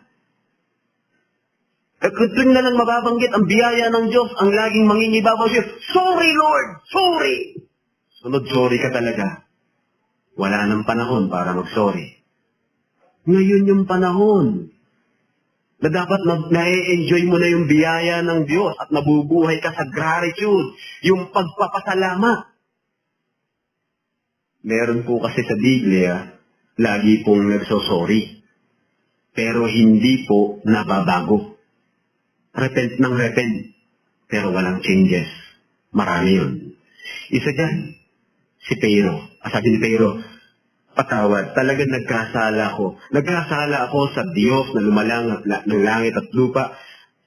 Kung na lang mababanggit ang biyaya ng Diyos, ang laging mangingibabaw siya, sorry Lord, sorry. Sunod, sorry ka talaga. Wala nang panahon para mag-sorry. Ngayon yung panahon na dapat na-enjoy mo na yung biyaya ng Diyos at nabubuhay ka sa gratitude, yung pagpapasalamat. Meron po kasi sa Biblia, lagi pong nagsosorry. Pero hindi po nababago. Repent ng repent. Pero walang changes. Marami yun. Isa dyan, si Pero. Sabi ni Pero, patawad, talagang nagkasala ako. Nagkasala ako sa Diyos na lumalang ng langit at lupa.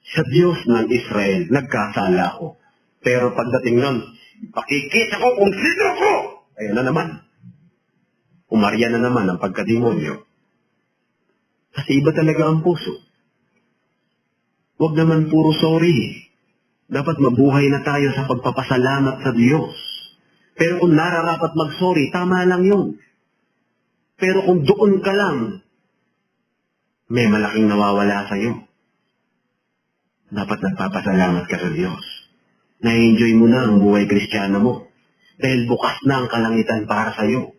Sa Diyos ng Israel, nagkasala ako. Pero pagdating nun, pakikita ko kung sino ko! Ayun na naman. Umarya na naman ang pagkademonyo. Kasi iba talaga ang puso. Huwag naman puro sorry. Dapat mabuhay na tayo sa pagpapasalamat sa Diyos. Pero kung nararapat mag-sorry, tama lang yun. Pero kung doon ka lang, may malaking nawawala sa'yo. Dapat nagpapasalamat ka sa Diyos. Na-enjoy mo na ang buhay Kristiyano mo. Dahil bukas na ang kalangitan para sa'yo.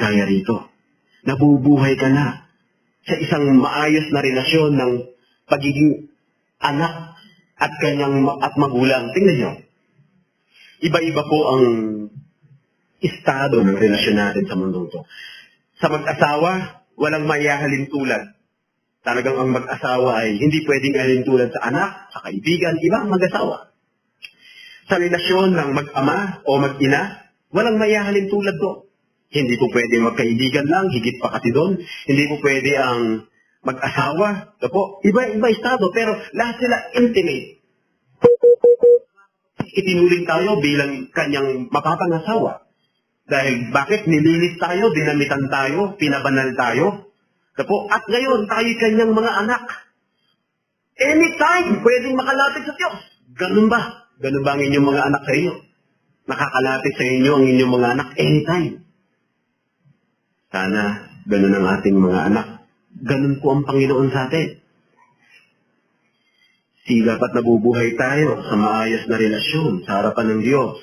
Kaya rito, nabubuhay ka na sa isang maayos na relasyon ng pagiging anak at magulang. Tingnan nyo. Iba-iba po ang estado ng relasyon natin sa mundong to. Sa mag-asawa, walang maihahalin tulad. Talagang ang mag-asawa ay hindi pwedeng alin tulad sa anak, sa kaibigan, ibang mag-asawa. Sa relasyon ng mag-ama o mag-ina, walang maihahalin tulad to. Hindi po pwede magkaibigan lang, higit pa kasi doon. Hindi po pwede ang mag-asawa. Iba-iba estado, pero lahat sila intimate. Itinuring tayo bilang kanyang mapapangasawa. Dahil bakit nililis tayo, dinamitan tayo, pinabanal tayo. At ngayon, tayo kanyang mga anak. Anytime, pwedeng makalapit sa Diyos. Ganun ba? Ganun ba ang inyong mga anak sa inyo? Nakakalapit sa inyo ang inyong mga anak anytime. Sana, ganun ang ating mga anak. Ganun po ang Panginoon sa atin. Dapat nabubuhay tayo sa maayos na relasyon sa harapan ng Diyos.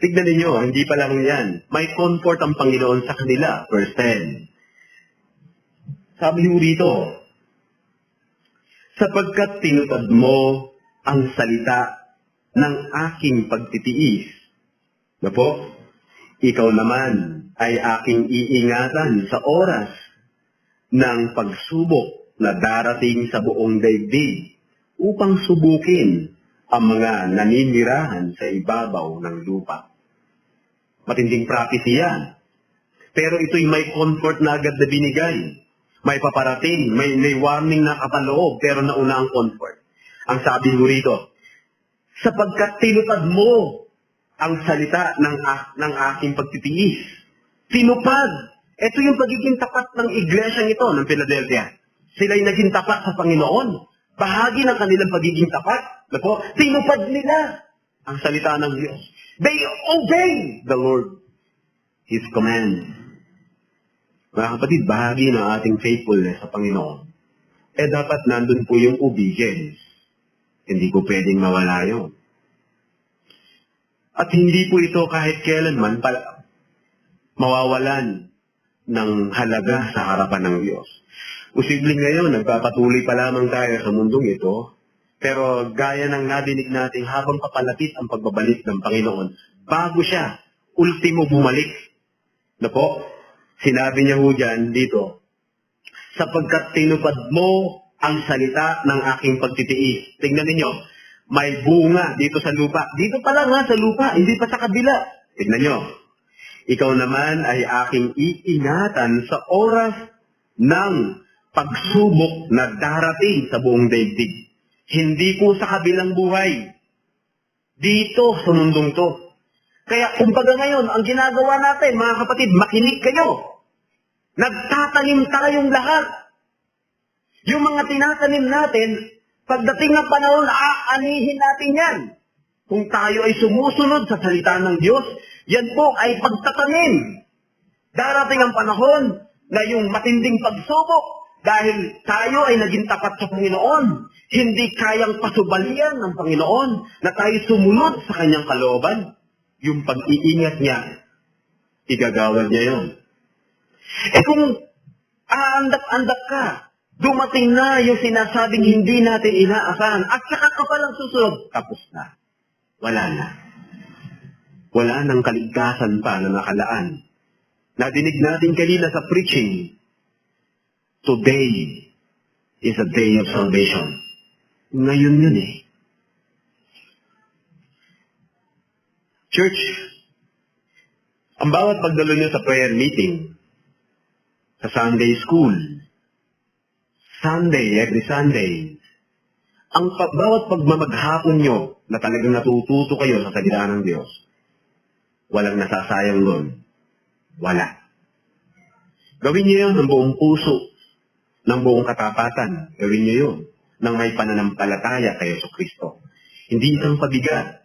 Tignan ninyo, hindi pa lang yan. May comfort ang Panginoon sa kanila. Verse 10. Sabi mo rito, sapagkat tinupad mo ang salita ng aking pagtitiis. Ikaw naman ay aking iingatan sa oras ng pagsubok na darating sa buong daigdig upang subukin ang mga naninirahan sa ibabaw ng lupa. Matinding prophecy yan. Pero ito'y may comfort na agad na binigay. May paparating, may warning na kapaloob, pero nauna ang comfort. Ang sabi mo rito, sapagkat tinupad mo ang salita ng aking pagtitiis. Tinupad. Ito yung pagiging tapat ng iglesyang ito ng Philadelphia. Sila'y naging tapat sa Panginoon. Bahagi ng kanilang pagiging tapat. Tinupad nila ang salita ng Diyos. They obey the Lord, His command. Mga kapatid, bahagi ng ating faithfulness sa Panginoon. Dapat nandun po yung obedience. Hindi po pwedeng mawala yun. At hindi po ito kahit kailanman mawawalan ng halaga sa harapan ng Diyos. Posibleng ngayon, nagpapatuloy pa lamang tayo sa mundong ito, pero gaya ng nadinig natin habang papalapit ang pagbabalik ng Panginoon, bago siya, ultimo bumalik. Sinabi niya ho dyan dito, sapagkat tinupad mo ang salita ng aking pagtitiis. Tingnan ninyo, may bunga dito sa lupa. Dito pa lang sa lupa, hindi pa sa kabila. Tingnan nyo, ikaw naman ay aking iingatan sa oras ng pagsubok na darating sa buong daigdig. Hindi po sa kabilang buhay. Dito sa mundong to. Kaya kumbaga ngayon, ang ginagawa natin, mga kapatid, makinig kayo. Nagtatanim tayong lahat. Yung mga tinatanim natin, pagdating ng panahon, aanihin natin yan. Kung tayo ay sumusunod sa salita ng Diyos, yan po ay pagtatanim. Darating ang panahon na yung matinding pagsubok, dahil tayo ay naging tapat sa Panginoon, hindi kayang pasubalian ng Panginoon na tayo sumunod sa kanyang kalooban. Yung pag-iingat niya, igagawad niya yun. Kung aandak-andak ka, dumating na yung sinasabing hindi natin inaasahan, at saka ka palang susunod, tapos na. Wala na. Wala nang kaligtasan pa na nakalaan. Nadinig natin kanina sa preaching, today is a day of salvation. Ngayon yun eh. Church, ang bawat pagdalo nyo sa prayer meeting, sa Sunday school, every Sunday, ang bawat pagmamaghapon nyo na talagang natututo kayo sa salita ng Diyos, walang nasasayang doon. Wala. Gawin niyo yun ng buong puso, ng buong katapatan. Gawin niyo yun ng may pananampalataya kay Yesu Kristo. Hindi isang pabigat.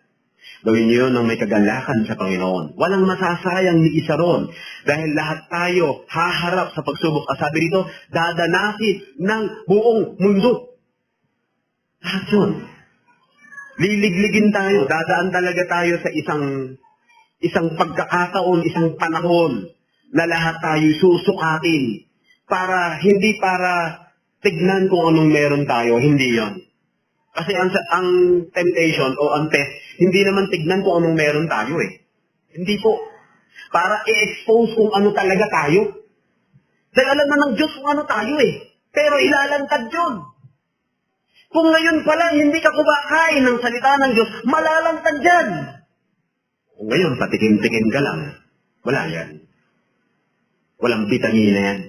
Gawin niyo yun ng may kagalakan sa Panginoon. Walang masasayang ni isa ron. Dahil lahat tayo haharap sa pagsubok. Sabi dito, dadanasin ng buong mundo. Lahat yun. Liligligin tayo. Dadaan talaga tayo sa isang pagkakataon, isang panahon na lahat tayo susukatin hindi para tignan kung anong meron tayo, hindi yon. Kasi ang temptation o ang test, hindi naman tignan kung anong meron tayo eh. Hindi po. Para i-expose kung ano talaga tayo. Dahil alam na ng Diyos kung ano tayo eh. Pero ilalantad yun. Kung ngayon pala hindi ka kumakain ng salita ng Diyos, malalantad yan. Kung ngayon, patikim-tikim ka lang, wala yan. Walang vitamina yan.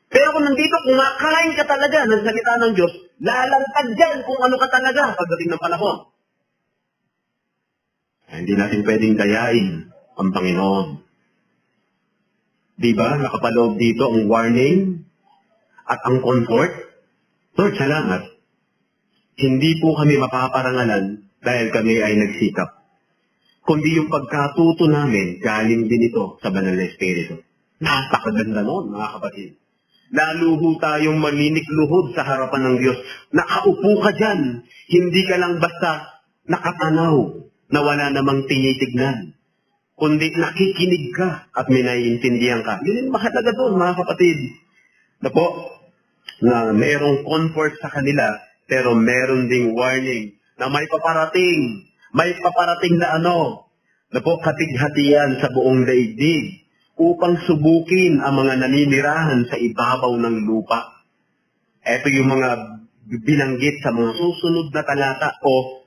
Pero kung nandito, kumakain ka talaga ng salita ng Diyos, lalantad yan kung ano ka talaga pagdating ng panahon. Hindi natin pwedeng dayain ang Panginoon. Di ba? Nakapaloob dito ang warning at ang comfort. Lord, salamat. Hindi po kami mapaparangalan dahil kami ay nagsikap. Kundi yung pagkatuto namin, galing din ito sa banal na Espiritu. Napakaganda noon, mga kapatid. Lalo ho tayong maninikluhod sa harapan ng Diyos. Nakaupo ka dyan. Hindi ka lang basta nakatanaw na wala namang tinitignan. Kundi nakikinig ka at may naiintindihan ka. Yun yung mahalaga doon, mga kapatid. Na mayroong comfort sa kanila, pero meron ding warning na may paparating. May paparating na katighatian sa buong daigdig upang subukin ang mga naninirahan sa ibabaw ng lupa. Ito yung mga binanggit sa mga susunod na talata o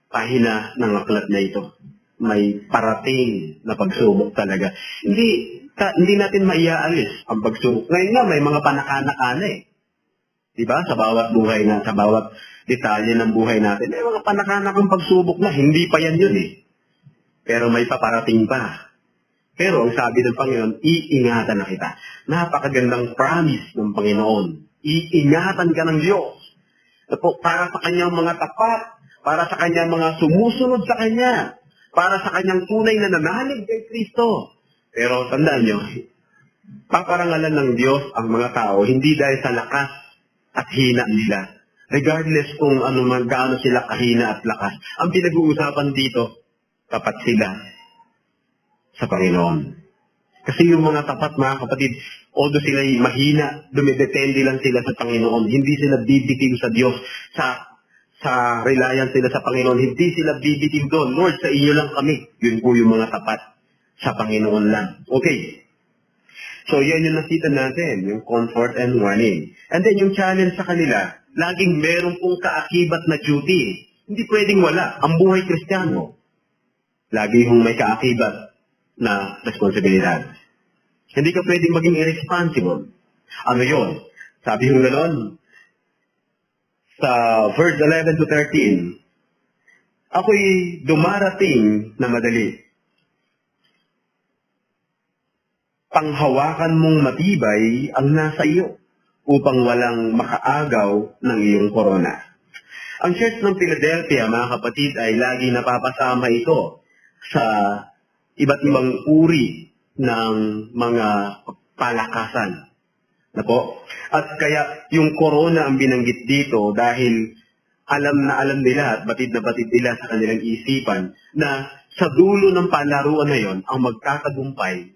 pahina ng aklat na ito. May parating na pagsubok talaga. Hindi natin maiaalis ang pagsubok. Ngayon nga, may mga panakana-kana eh. Diba? Sa bawat buhay sa bawat detalye ng buhay natin, may mga panakanakang pagsubok na. Hindi pa yan yun eh. Pero may paparating pa. Pero ang sabi ng Panginoon, iingatan na kita. Napakagandang promise ng Panginoon. Iingatan ka ng Diyos. Para sa kanyang mga tapat, para sa kanyang mga sumusunod sa Kanya, para sa kanyang tunay na nanalig kay Kristo. Pero tandaan nyo, paparangalan ng Diyos ang mga tao, hindi dahil sa lakas at hina nila. Regardless kung gaano sila kahina at lakas. Ang pinag-uusapan dito, tapat sila sa Panginoon. Kasi yung mga tapat, mga kapatid, although sila mahina, dumidepende lang sila sa Panginoon. Hindi sila bibitiw sa Diyos, sa reliance sila sa Panginoon. Hindi sila bibitiw doon. Lord, sa iyo lang kami. Yun po yung mga tapat sa Panginoon lang. Okay. So, yan yung nakita natin, yung comfort and warning. And then, yung challenge sa kanila, laging meron pong kaakibat na duty. Hindi pwedeng wala. Ang buhay Kristiyano, lagi hong may kaakibat na responsibilidad. Hindi ka pwedeng maging irresponsible. Ano yun? Sabi yung gano'n, sa verse 11 to 13, ako'y dumarating na madali. Panghawakan mong matibay ang nasa iyo upang walang makaagaw ng iyong korona. Ang Church ng Philadelphia, mga kapatid, ay lagi napapasama ito sa iba't ibang uri ng mga palakasan. At kaya yung corona ang binanggit dito dahil alam na alam nila at batid na batid nila sa kanilang isipan na sa dulo ng palaruan na yon, ang magkakagumpay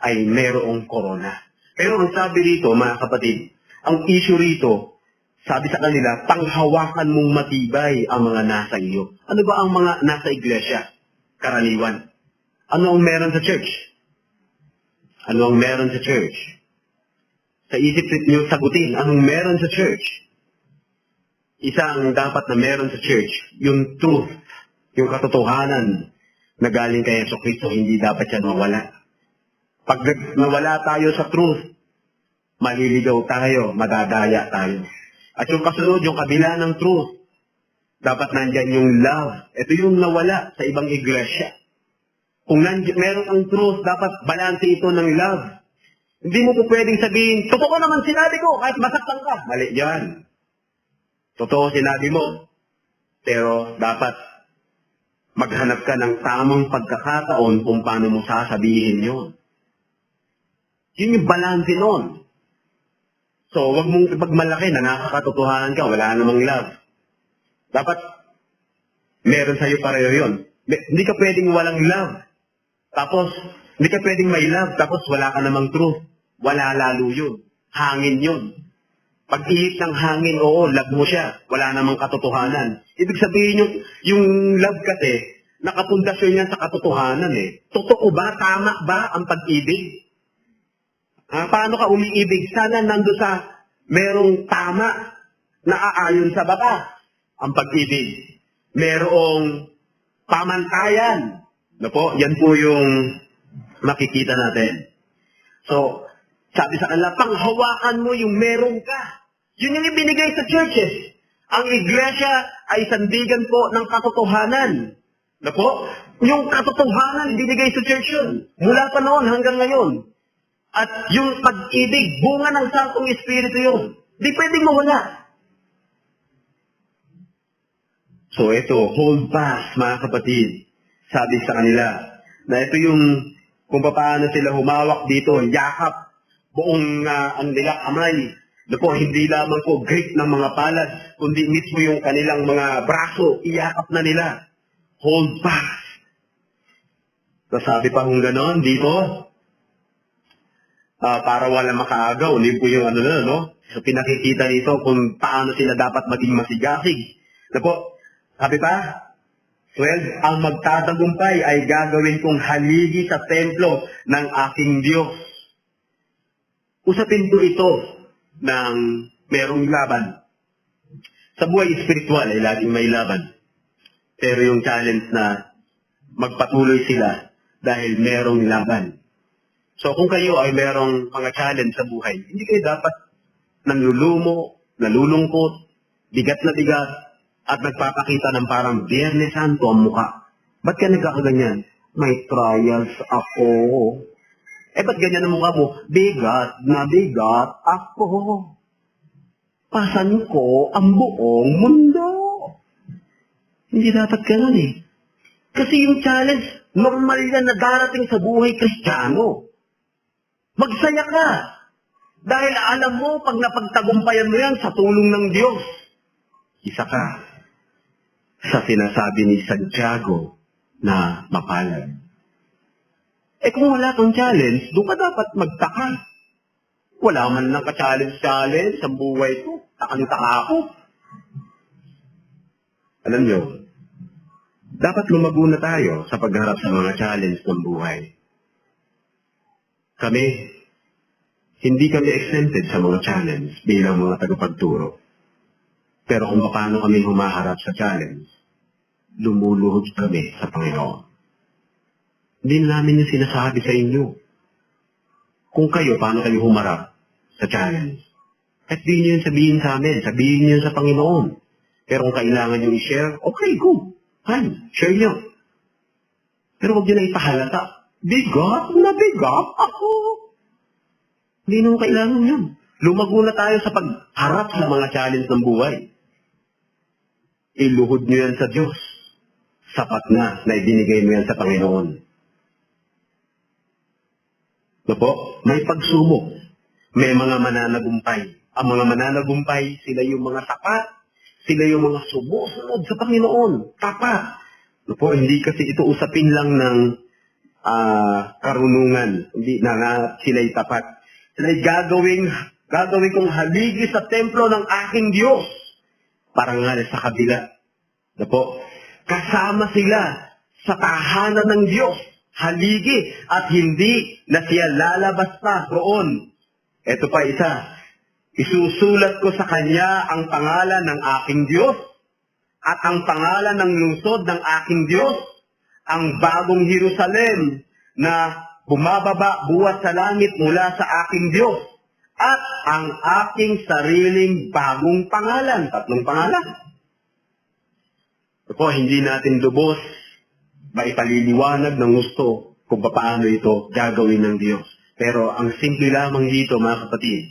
ay merong corona. Pero ang sabi rito, mga kapatid, ang issue rito, sabi sa kanila, panghawakan mong matibay ang mga nasa iyo. Ano ba ang mga nasa iglesia? Karaniwan. Ano ang meron sa church? Ano ang meron sa church? Sa isip niyo sagutin, anong meron sa church? Isa ang dapat na meron sa church, yung truth, yung katotohanan na galing kay Jesucristo, hindi dapat yan mawala. Pag nawala tayo sa truth, maliligaw tayo, madadaya tayo. At yung kasunod, yung kabila ng truth, dapat nandyan yung love. Ito yung nawala sa ibang iglesia. Kung meron ang truth, dapat balanse ito ng love. Hindi mo po pwedeng sabihin, totoo naman sinabi ko, kahit masaktan ka. Mali yan. Totoo sinabi mo. Pero dapat maghanap ka ng tamang pagkakataon kung paano mo sasabihin yun. Yun yung balanse nun. So, wag mong ipagmalaki na nakakatotohanan ka, wala namang love. Dapat meron sa'yo pareho yun. Hindi ka pwedeng walang love. Tapos, hindi ka pwedeng may love, tapos wala ka namang truth. Wala lalo yun. Hangin yun. Pag-ihip ng hangin, oo, love mo siya. Wala namang katotohanan. Ibig sabihin yung love kasi, nakapundasyon yan sa katotohanan eh. Totoo ba? Tama ba ang pag-ibig? Paano ka umiibig? Sana nando sa merong tama na aayon sa batas ang pag-ibig. Merong pamantayan. Yan po yung makikita natin. So, sabi sa kanila, panghawakan mo yung meron ka. Yun yung ibinigay sa churches. Ang iglesia ay sandigan po ng katotohanan. Yung katotohanan ibinigay sa church yun. Mula pa noon hanggang ngayon. At yung pag-ibig, bunga ng Santong Espiritu yun. Di pwedeng mawala. So ito, hold fast mga kapatid. Sabi sa kanila, na ito yung kung paano sila humawak dito, yakap, buong ang nila kamay. Hindi lamang po grip ng mga palad, kundi mismo yung kanilang mga braso, iyakap na nila. Hold fast. So sabi pa kung gano'n, dito, para wala makaagaw, hindi po yung So pinakikita nito kung paano sila dapat maging masigasig. Sabi pa, 12, ang magtatagumpay ay gagawin kong haligi sa templo ng aking Diyos. Usapin po ito ng merong laban. Sa buhay espiritual ay laging may laban. Pero yung challenge na magpatuloy sila dahil merong laban. So kung kayo ay merong mga challenge sa buhay, hindi kayo dapat nanlulumo, nalulungkot, bigat na bigat, at nagpapakita ng parang Biyernes Santo ang mukha. Ba't ka nagkakaganyan? May trials ako. Ba't ganyan ang mukha mo? Bigat na bigat ako. Pasan ko ang buong mundo. Hindi dapat ganun eh. Kasi yung challenge, normal yan na darating sa buhay Kristiyano. Magsaya ka. Dahil alam mo, pag napagtagumpayan mo yan sa tulong ng Diyos, isa ka sa sinasabi ni Santiago na mapalad. Kung wala kang challenge, doon ka dapat magtaka. Wala man lang ka-challenge sa buhay ko. Takang-taka ako. Alam nyo, dapat lumago na tayo sa pagharap sa mga challenge ng buhay. Hindi kami exempted sa mga challenge bilang mga tagapagturo. Pero kung paano kami humaharap sa challenge, lumuluhod kami sa Panginoon. Hindi namin yung sinasabi sa inyo. Kung kayo, paano kayo humarap sa challenge? At di nyo yung sabihin sa amin, sabihin nyo sa Panginoon. Pero kung kailangan nyo i-share, okay, go. Fine, share nyo. Pero huwag nyo na ipahalata. Bigat na bigat ako. Hindi nyo kailangan yun. Lumago na tayo sa pagharap sa mga challenge ng buhay. Iluhod nyo yan sa Diyos. Sapat na ibinigay mo yan sa Panginoon. May pagsubok. May mga mananagumpay. Ang mga mananagumpay, sila yung mga tapat. Sila yung mga sumusunod sa Panginoon. Tapat. Hindi kasi ito usapin lang ng karunungan. Hindi na sila'y tapat. Sila'y gagawin kong haligi sa templo ng aking Diyos. Parangal sa kabila. Kasama sila sa tahanan ng Diyos. haligi at hindi na siya lalabas pa roon. Ito pa isa, isusulat ko sa kanya ang pangalan ng aking Diyos at ang pangalan ng lungsod ng aking Diyos, ang bagong Jerusalem na bumababa buwat sa langit mula sa aking Diyos, at ang aking sariling bagong pangalan. 3 pangalan. Ito, hindi natin lubos maipaliliwanag ng gusto kung paano ito gagawin ng Diyos. Pero ang simple lamang dito, mga kapatid,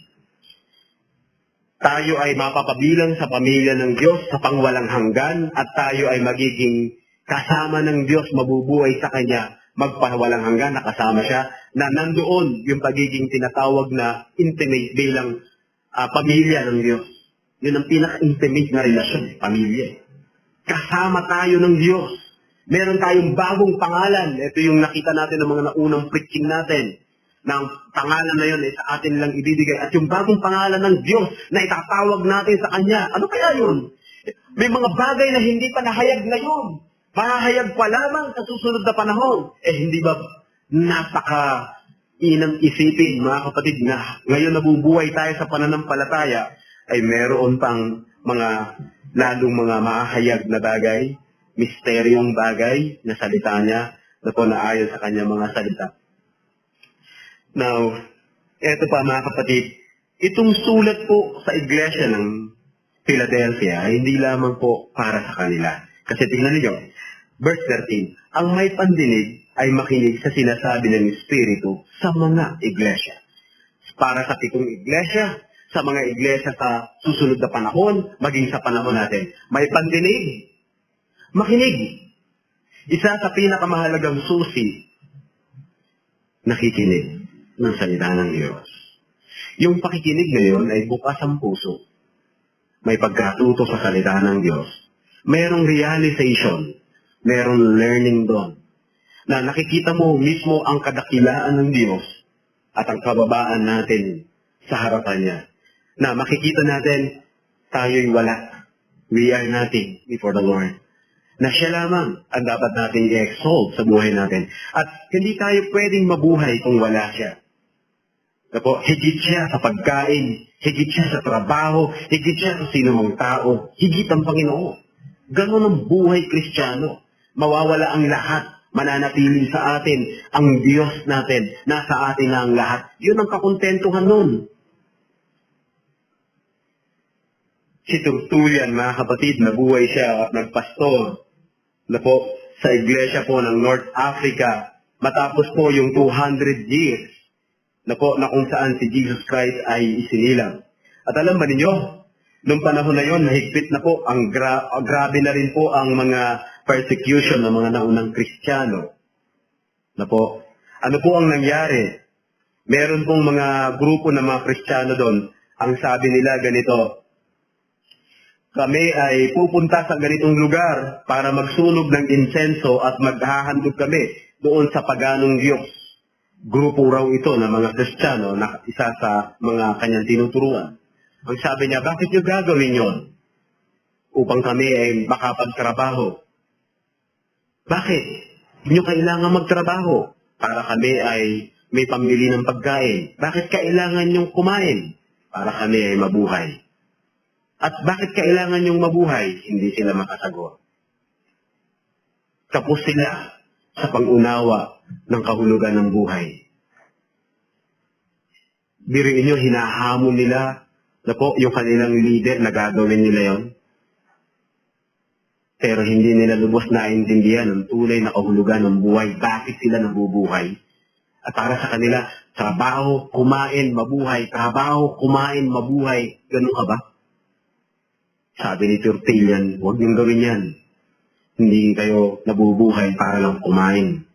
tayo ay mapapabilang sa pamilya ng Diyos sa pangwalang hanggan at tayo ay magiging kasama ng Diyos, mabubuhay sa Kanya, magpawalang hanggan, nakasama siya, na nandoon yung pagiging tinatawag na intimate bilang pamilya ng Diyos. Yun ang pinaka-intimate na relasyon, pamilya. Kasama tayo ng Diyos. Meron tayong bagong pangalan. Ito yung nakita natin ng mga naunang preaching natin. Na ang pangalan na yun ay sa atin lang ibibigay. At yung bagong pangalan ng Diyos na itatawag natin sa Kanya. Ano kaya yun? May mga bagay na hindi pa nahayag na yun. Mahahayag pa lamang sa susunod na panahon. Hindi ba napaka-inang isipin, mga kapatid, na ngayon nabubuhay tayo sa pananampalataya, ay meron pang mga lalong mga mahahayag na bagay, misteryong bagay na salita niya, na po naayon sa kanya mga salita. Now, eto pa mga kapatid, itong sulat po sa iglesia ng Philadelphia, hindi lamang po para sa kanila. Kasi tingnan niyo, verse 13, ang may pandinig ay makinig sa sinasabi ng Espiritu sa mga iglesia. Para sa 7 iglesia, sa mga iglesia sa susunod na panahon, maging sa panahon natin. May pandinig, makinig. Isa sa pinakamahalagang susi, nakikinig ng salita ng Diyos. Yung pakikinig na yun ay bukas ang puso. May pagkatuto sa salita ng Diyos. Merong realization, merong learning doon. Na nakikita mo mismo ang kadakilaan ng Diyos at ang kababaan natin sa harapan niya. Na makikita natin, tayo'y wala. We are nothing before the Lord. Na siya lamang ang dapat natin i-exalt sa buhay natin. At hindi tayo pwedeng mabuhay kung wala siya. Higit siya sa pagkain, higit siya sa trabaho, higit siya sa sinumang tao, higit ang Panginoon. Ganon ang buhay Kristiyano. Mawawala ang lahat, mananatili sa atin ang Diyos natin, nasa atin na ang lahat. Yun ang kakontentuhan nun. Si Tertullian, mga kapatid, nabuhay siya at nagpastor sa iglesia po ng North Africa, matapos po yung 200 years na kung saan si Jesus Christ ay isinilang. At alam ba ninyo, noong panahon na yon, nahigpit na po, grabe na rin po ang mga persecution ng mga naunang Kristiyano. Ano po ang nangyari? Meron pong mga grupo ng mga Kristiyano doon, ang sabi nila ganito, kami ay pupunta sa ganitong lugar para magsunog ng insenso at maghahandog kami doon sa paganong Diyos. Grupo raw ito ng mga Kristiyano na isa sa mga kanyang tinuturuan. Ang sabi niya, bakit niyo gagawin yon? Upang kami ay makapagtrabaho. Bakit? Niyo kailangan magtrabaho para kami ay may pambili ng pagkain. Bakit kailangan niyong kumain? Para kami ay mabuhay. At bakit kailangan niyong mabuhay? Hindi sila makasagot. Kapos sila sa pangunawa ng kahulugan ng buhay. Biriin niyo, hinahamon nila yung kanilang leader na gagawin nila yon. Pero hindi nila lubos naintindihan ang tunay na kahulugan ng buhay. Bakit sila nabubuhay? At para sa kanila, trabaho, kumain, mabuhay. Trabaho, kumain, mabuhay. Ganun ka ba? Sabi ni Tertullian, huwag niyong gawin yan. Hindi kayo nabubuhay para lang kumain.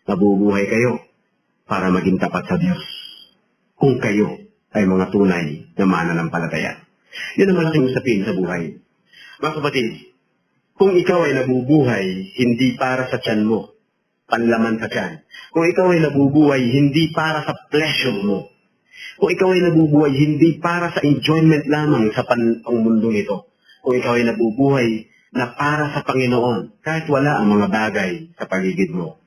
Nabubuhay kayo para maging tapat sa Diyos. Kung kayo ay mga tunay na mananampalataya. Yan ang malaking usapin sa buhay. Mga kapatid, kung ikaw ay nabubuhay, hindi para sa tiyan mo, panlaman sa tiyan. Kung ikaw ay nabubuhay, hindi para sa pleasure mo. Kung ikaw ay nabubuhay, hindi para sa enjoyment lamang sa pangmundong ito. Kung ikaw ay nabubuhay na para sa Panginoon, kahit wala ang mga bagay sa paligid mo,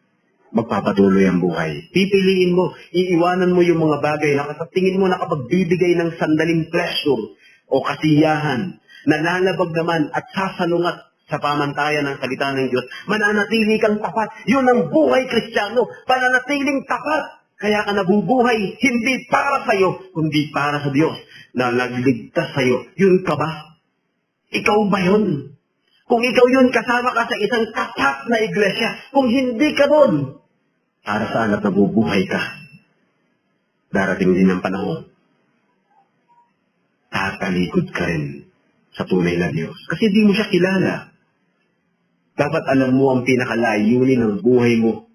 magpapatuloy ang buhay. Pipiliin mo, iiwanan mo yung mga bagay na sa tingin mo nakapagbibigay ng sandaling pleasure o kasiyahan, nalalabag naman at sasalungat sa pamantayan ng salita ng Diyos. Mananatili kang tapat. Yun ang buhay Kristiyano. Pananatiling tapat. Kaya ka nabubuhay, hindi para sa iyo, kundi para sa Diyos na nagligtas sa iyo. Yun ka ba? Ikaw ba yun? Kung ikaw yun, kasama ka sa isang tapat na iglesia. Kung hindi ka doon, para saan at nabubuhay ka? Darating din ang panahon. Tatalikod ka rin sa tunay na Diyos. Kasi di mo siya kilala. Dapat alam mo ang pinakalayunin ng buhay mo.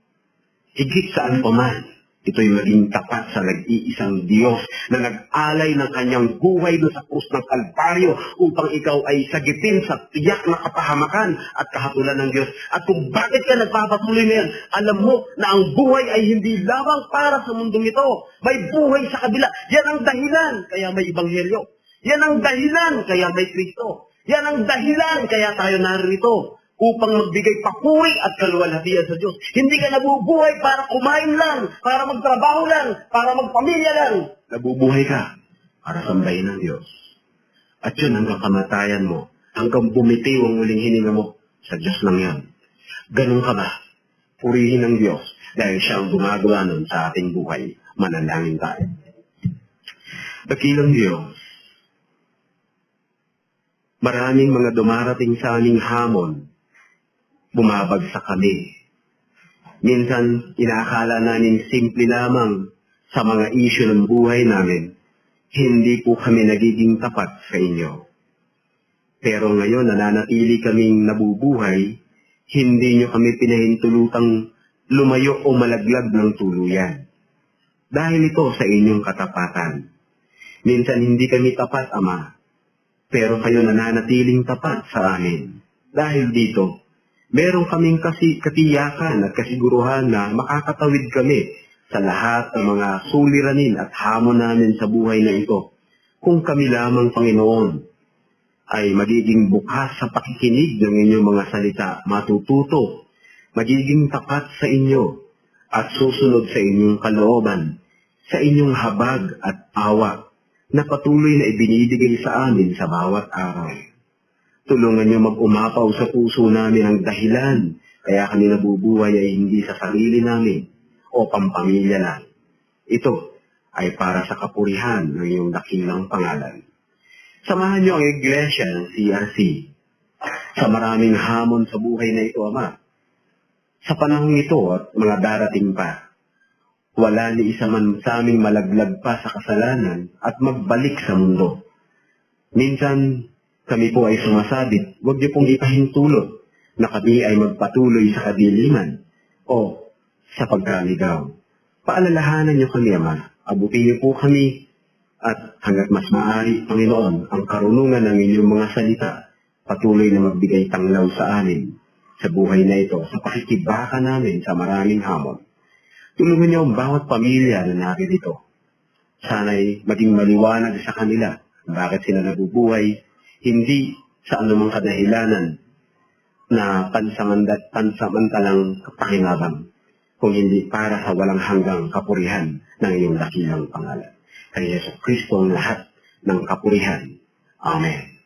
Higit saan pa man, ito'y maging tapat sa nag-iisang Diyos na nag-alay ng kanyang buhay doon sa krus ng Kalbaryo upang ikaw ay sagipin sa tiyak na kapahamakan at kahatulan ng Diyos. At kung bakit ka nagpapatuloy na yan, alam mo na ang buhay ay hindi lamang para sa mundong ito. May buhay sa kabila. Yan ang dahilan kaya may Ebanghelyo. Yan ang dahilan kaya may Kristo. Yan ang dahilan kaya tayo narito. Upang magbigay papuri at kaluwalhatian sa Diyos. Hindi ka nabubuhay para kumain lang, para magtrabaho lang, para magpamilya lang. Nabubuhay ka para sambahin ng Diyos. At yun hanggang kamatayan mo, hanggang bumitiw ang muling hininga mo, sa Diyos lang yan. Ganun ka ba? Purihin ng Diyos dahil siya ang gumagawa nun sa ating buhay. Manalangin tayo. Dakilang Diyos, maraming mga dumarating sa aming hamon, bumabagsak kami. Minsan, inaakala namin simple lamang sa mga isyu ng buhay namin. Hindi po kami nagiging tapat sa inyo. Pero ngayon, nananatili kaming nabubuhay, hindi nyo kami pinahintulutang lumayo o malaglag ng tuluyan. Dahil ito sa inyong katapatan. Minsan hindi kami tapat, Ama, pero kayo nananatiling tapat sa amin. Dahil dito, meron kaming katiyakan at kasiguruhan na makakatawid kami sa lahat ng mga suliranin at hamon namin sa buhay na ito. Kung kami lamang, Panginoon, ay magiging bukas sa pakikinig ng inyong mga salita, matututo, magiging tapat sa inyo, at susunod sa inyong kalooban, sa inyong habag at awa, na patuloy na ibinibigay sa amin sa bawat araw. Tulungan niyo mag-umapaw sa puso namin ang dahilan kaya kami nabubuhay ay hindi sa sarili namin o pampamilya lang. Ito ay para sa kapurihan ng iyong dakilang pangalan. Samahan niyo ang iglesia ng CRC sa maraming hamon sa buhay na ito, Ama. Sa panahong ito at mga darating pa, wala ni isa man sa aming malaglag pa sa kasalanan at magbalik sa mundo. Minsan, kami po ay sumasabit, huwag niyo pong ipahintulot na kami ay magpatuloy sa kadiliman o sa pagkaligaw. Paalalahanan niyo kami, Ama. Abutin niyo po kami at hanggat mas maaari, Panginoon, ang karunungan ng inyong mga salita, patuloy na magbigay tanglaw sa amin sa buhay na ito, sa pakikibaka namin sa maraming hamon. Tulungan niyo ang bawat pamilya na narito. Sana'y maging maliwanag sa kanila bakit sila nabubuhay, hindi sa anumang kadahilanan na pansamantalang pakinabang, kung hindi para sa walang hanggang kapurihan ng iyong dakilang pangalan. Kay Yesu Kristo ang lahat ng kapurihan. Amen.